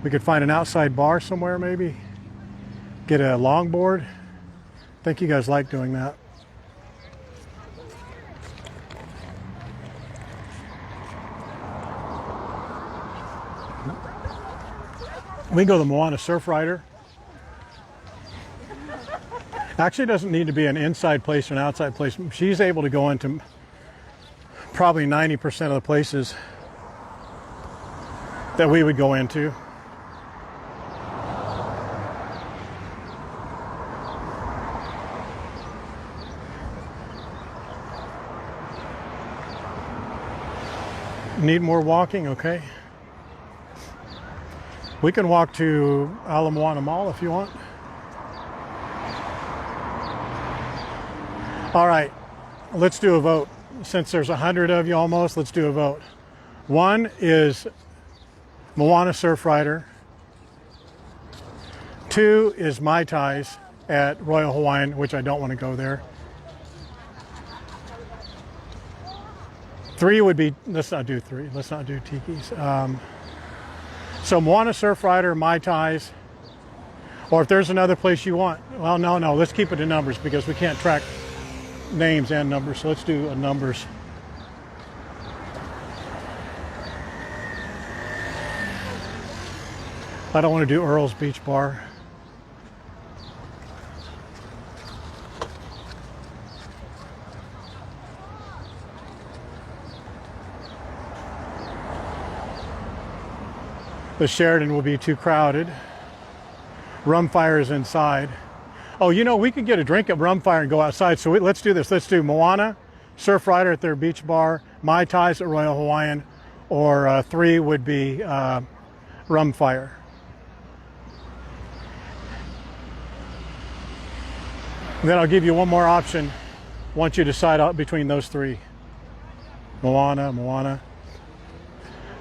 We could find an outside bar somewhere maybe. Get a longboard. I think you guys like doing that. We can go to the Moana Surf Rider. Actually, it doesn't need to be an inside place or an outside place. She's able to go into probably 90% of the places that we would go into. Need more walking? Okay. We can walk to Ala Moana Mall if you want. All right, let's do a vote. Since there's 100 of you almost, let's do a vote. 1 is Moana Surf Rider. 2 is Mai Tais at Royal Hawaiian, which I don't want to go there. 3 would be, let's not do 3, let's not do Tiki's. So Moana Surf Rider, Mai Tais, or if there's another place you want, well, no, let's keep it to numbers because we can't track names and numbers, so let's do numbers. I don't want to do Earl's Beach Bar. The Sheraton will be too crowded. Rumfire is inside. Oh, you know, we could get a drink at Rumfire and go outside. So let's do this. Let's do Moana Surf Rider at their beach bar, Mai Tais at Royal Hawaiian, or 3 would be Rumfire. Then I'll give you one more option once you decide between those 3. Moana.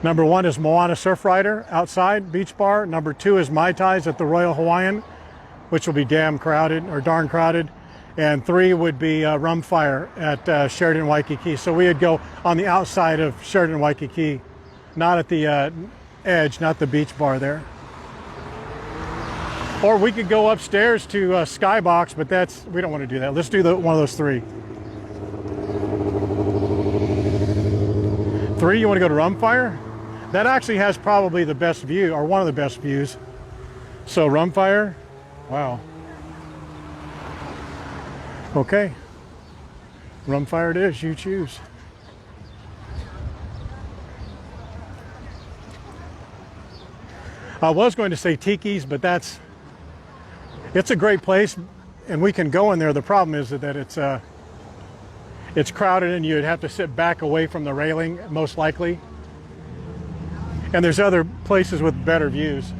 Number 1 is Moana Surf Rider outside, beach bar. Number 2 is Mai Tais at the Royal Hawaiian, which will be darn crowded. And 3 would be Rumfire at Sheraton Waikiki. So we would go on the outside of Sheraton Waikiki, not at the edge, not the beach bar there. Or we could go upstairs to Skybox, but we don't want to do that. Let's do one of those 3. 3, you want to go to Rumfire? That actually has probably the best view, or one of the best views. So Rumfire, wow. Okay, Rumfire it is, you choose. I was going to say Tiki's, but it's a great place and we can go in there. The problem is that it's crowded and you'd have to sit back away from the railing, most likely. And there's other places with better views.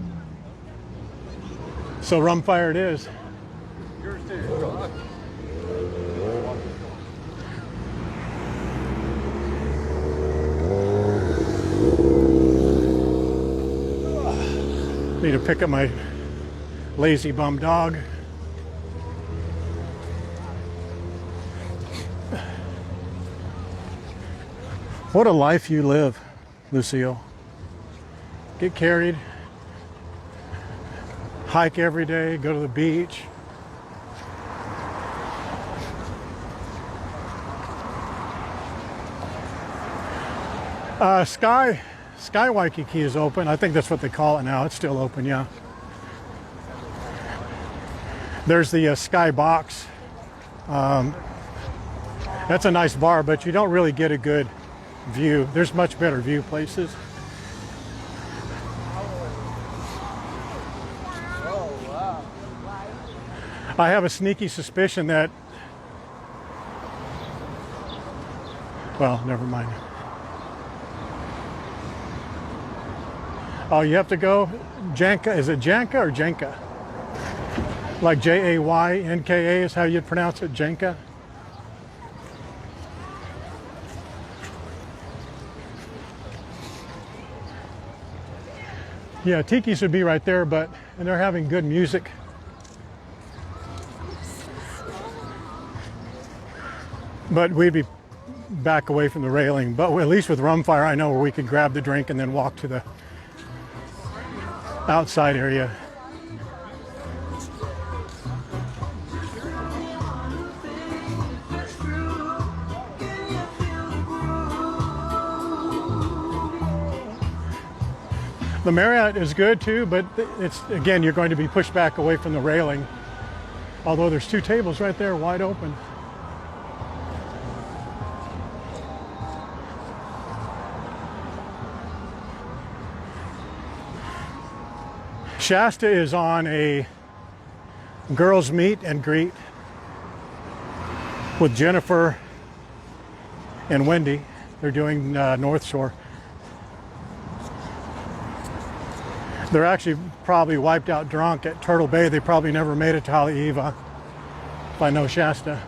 So Rumfire it is. Need to pick up my lazy bum dog. What a life you live, Lucille. Get carried, hike every day, go to the beach. Sky Waikiki is open. I think that's what they call it now. It's still open, yeah. There's the Sky Box. That's a nice bar, but you don't really get a good view. There's much better view places. I have a sneaky suspicion that, well, never mind. Oh, you have to go Janka. Is it Janka or Janka? Like Jaynka is how you'd pronounce it, Janka? Yeah, Tiki's would be right there, and they're having good music. But we'd be back away from the railing. But at least with Rumfire, I know where we could grab the drink and then walk to the outside area. The Marriott is good too, but it's, again, you're going to be pushed back away from the railing. Although there's two tables right there wide open. Shasta is on a girls' meet and greet with Jennifer and Wendy. They're doing North Shore. They're actually probably wiped out drunk at Turtle Bay. They probably never made it to Haleiwa, if I know Shasta.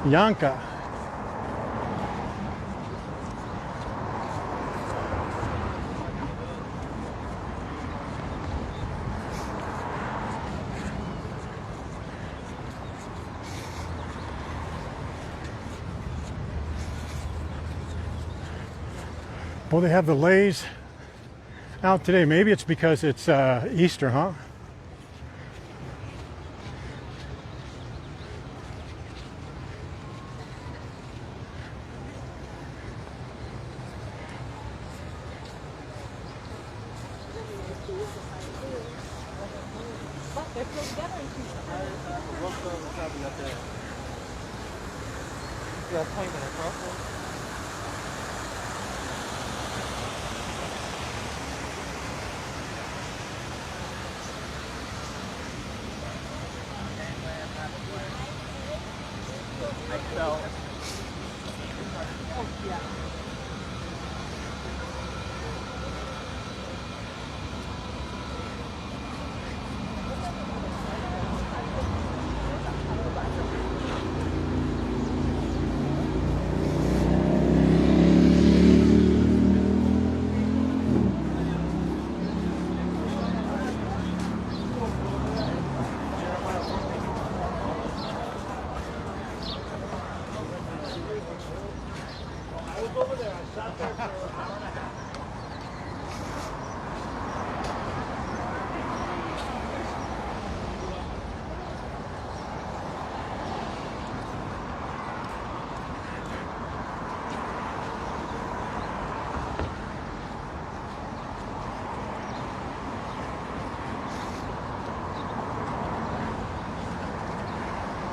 Yanka. Well, they have the leis out today. Maybe it's because it's Easter, huh?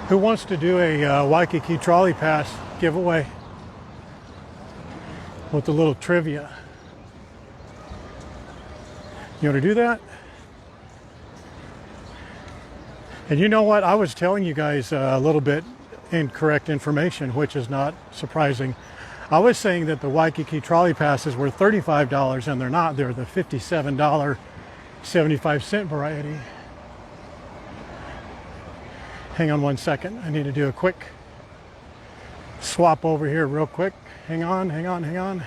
Who wants to do a Waikiki trolley pass giveaway with a little trivia? You want to do that? And you know what? I was telling you guys a little bit incorrect information, which is not surprising. I was saying that the Waikiki trolley passes were $35, and they're not. They're the $57.75 variety. Hang on one second. I need to do a quick swap over here real quick. Hang on, hang on, hang on.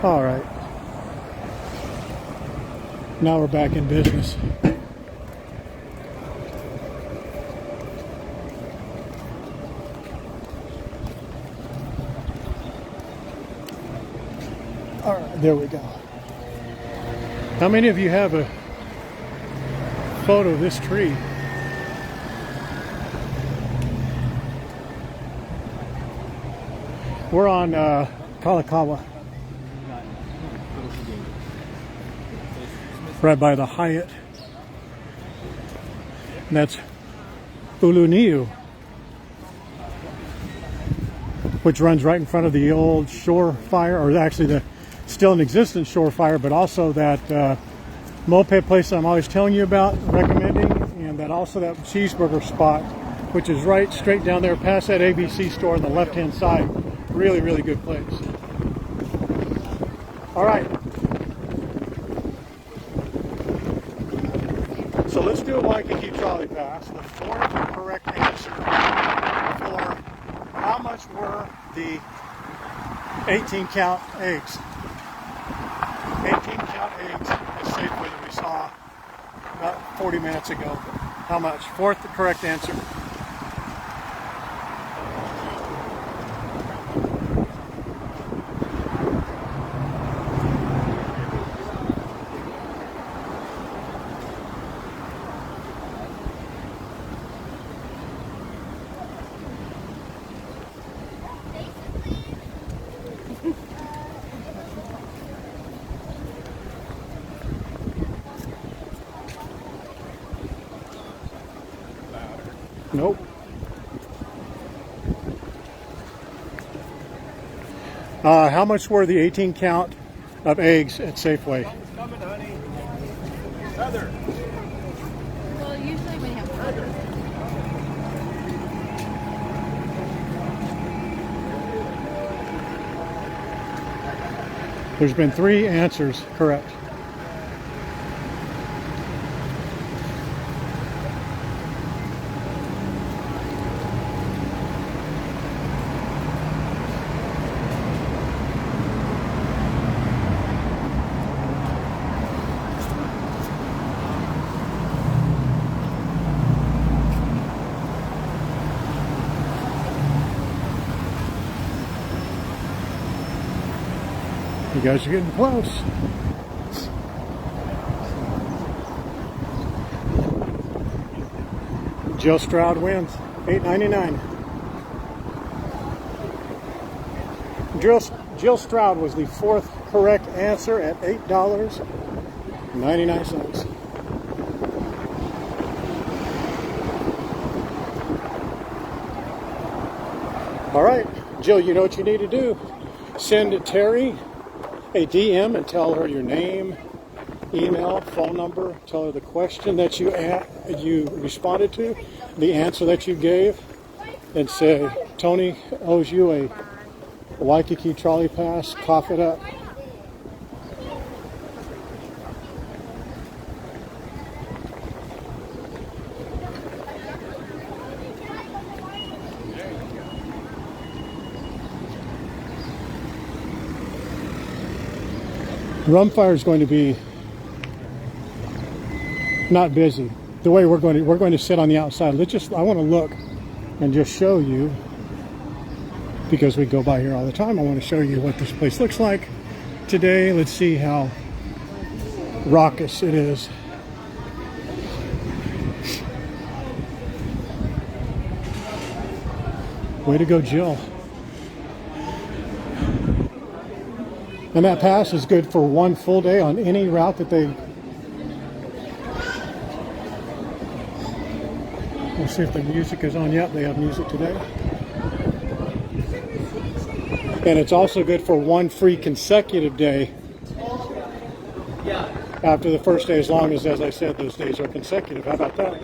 All right. Now we're back in business. All right, there we go. How many of you have a photo of this tree? We're on Kalakaua, right by the Hyatt. And that's Uluniu, which runs right in front of the old shore fire, or actually the still in existence shore fire, but also that moped place I'm always telling you about, recommending, and that also that cheeseburger spot, which is right straight down there past that ABC store on the left-hand side. Really, really good place. All right. So let's do a Waikiki trolley pass. The fourth correct answer for how much were the 18 count eggs? 18 count eggs at Safeway that we saw about 40 minutes ago. How much? Fourth correct answer. Nope. How much were the 18 count of eggs at Safeway? Coming, honey. Heather. Well, usually when you have There's been 3 answers correct. You guys are getting close. Jill Stroud wins, $8.99. Jill Stroud was the fourth correct answer at $8.99. All right, Jill, you know what you need to do. Send Terry a DM and tell her your name, email, phone number, tell her the question that you responded to, the answer that you gave, and say, Tony owes you a Waikiki trolley pass, cough it up. Rumfire is going to be not busy. The way we're going to sit on the outside. I want to look and just show you, because we go by here all the time. I want to show you what this place looks like today. Let's see how raucous it is. Way to go, Jill. And that pass is good for one full day on any route that they... We'll see if the music is on yet. They have music today. And it's also good for one free consecutive day after the first day, as long as I said, those days are consecutive. How about that?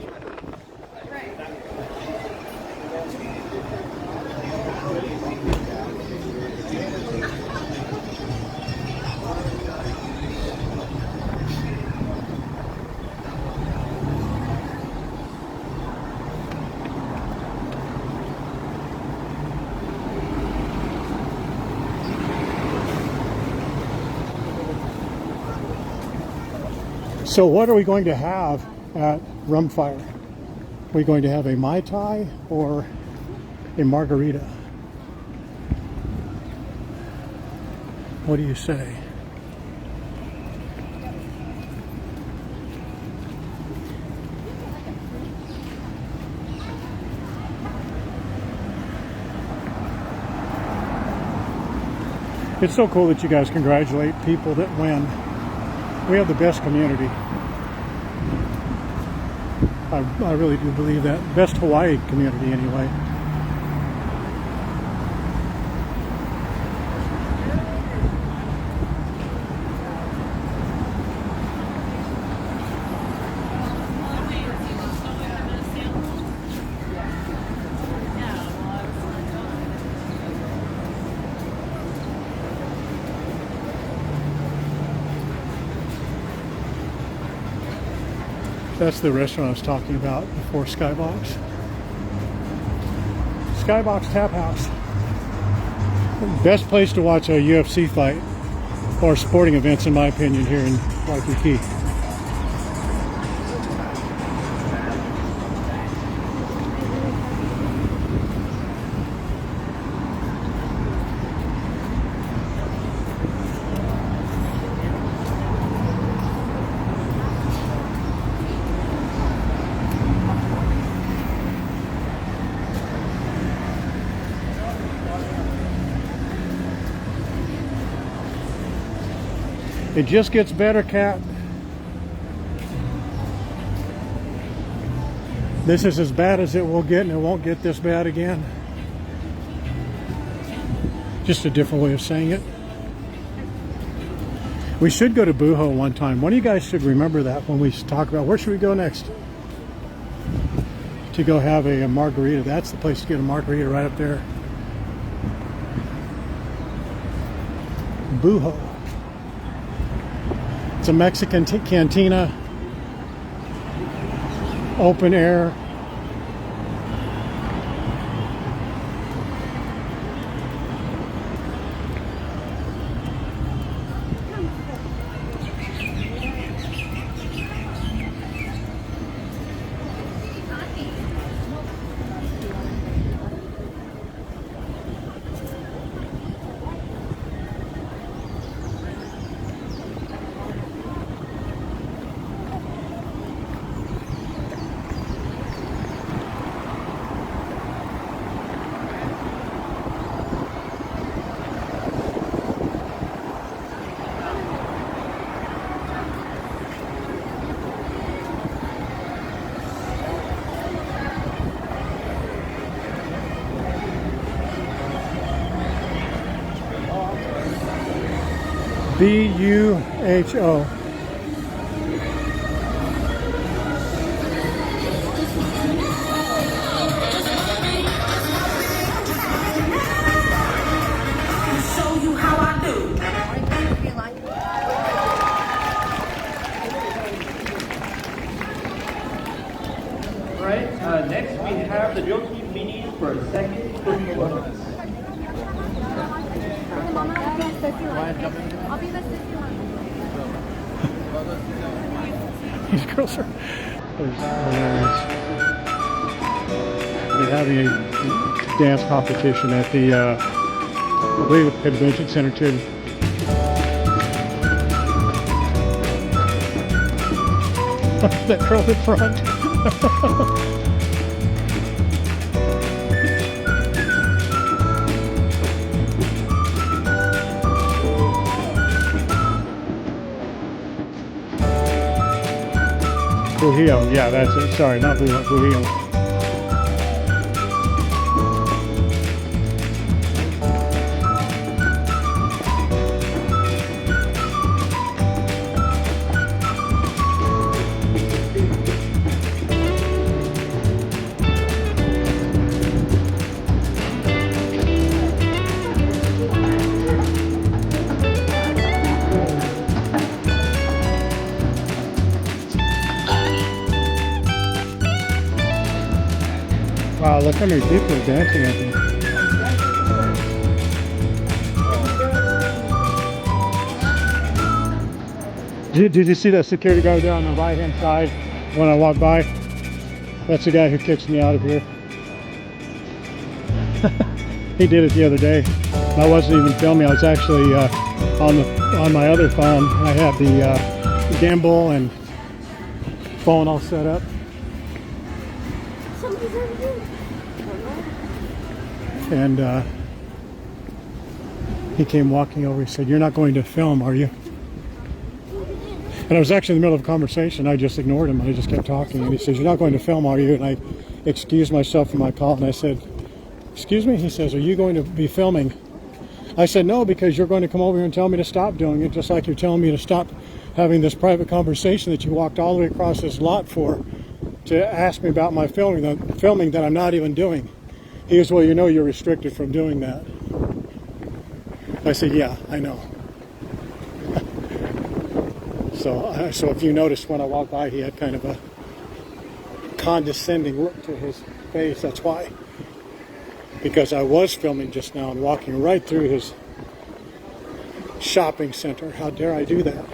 So what are we going to have at Rumfire? Are we going to have a Mai Tai or a margarita? What do you say? It's so cool that you guys congratulate people that win. We have the best community. I really do believe that. Best Hawaii community, anyway. That's the restaurant I was talking about before, Skybox. Skybox Tap House. Best place to watch a UFC fight or sporting events, in my opinion, here in Waikiki. It just gets better, Cat. This is as bad as it will get, and it won't get this bad again. Just a different way of saying it. We should go to Buho one time. One of you guys should remember that when we talk about where should we go next to go have a margarita. That's the place to get a margarita, right up there. Buho. It's a Mexican cantina, open air. B-U-H-O. Show you how I do. All right, next we have the Jockey Minis for a second performance. These girls are hilarious. They're having a dance competition at the, I believe, at the convention center too. That girl in front. Bujio, yeah, that's it. Sorry, not Bujio. Wow, look how many people are dancing at me. Did you see that security guard there on the right-hand side when I walked by? That's the guy who kicks me out of here. He did it the other day. I wasn't even filming. I was actually on my other phone. I had the gimbal and phone all set up. And he came walking over. He said, "You're not going to film, are you?" And I was actually in the middle of a conversation. I just ignored him. I just kept talking. And he says, "You're not going to film, are you?" And I excused myself from my call. And I said, "Excuse me?" He says, "Are you going to be filming?" I said, "No, because you're going to come over here and tell me to stop doing it, just like you're telling me to stop having this private conversation that you walked all the way across this lot for, to ask me about my filming that I'm not even doing." He goes, "Well, you know you're restricted from doing that." I said, "Yeah, I know." So if you noticed when I walked by, he had kind of a condescending look to his face. That's why. Because I was filming just now and walking right through his shopping center. How dare I do that?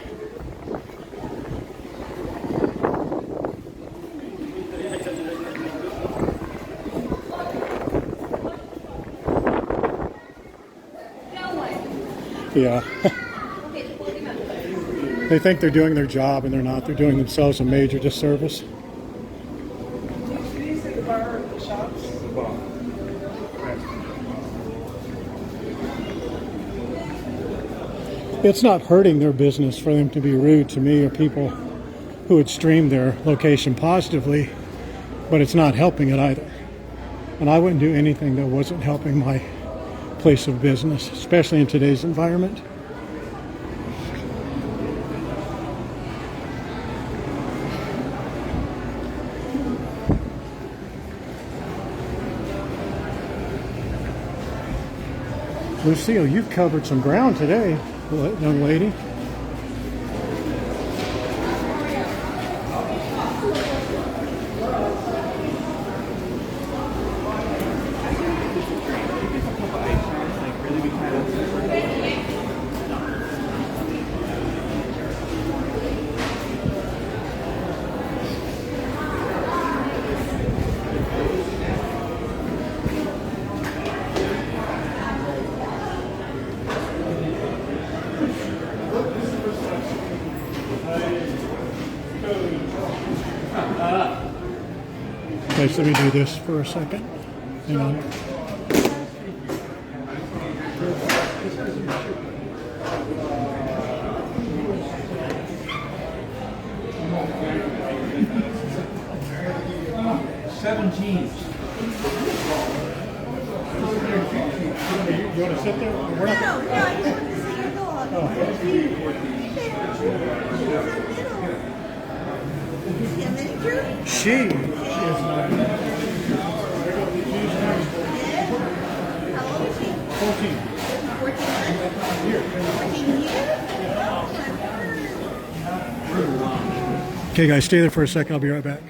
Yeah. They think they're doing their job and they're not. They're doing themselves a major disservice. It's not hurting their business for them to be rude to me or people who would stream their location positively, but it's not helping it either. And I wouldn't do anything that wasn't helping my place of business, especially in today's environment. Lucille, you've covered some ground today, young lady. Okay, so let me do this for a second. Hang on. You want to sit there? We're not... No, I just want to see your dog. See a miniature? She is not. How old is she? 14. 14 months? Here. 14 years? Okay, guys, stay there for a second. I'll be right back.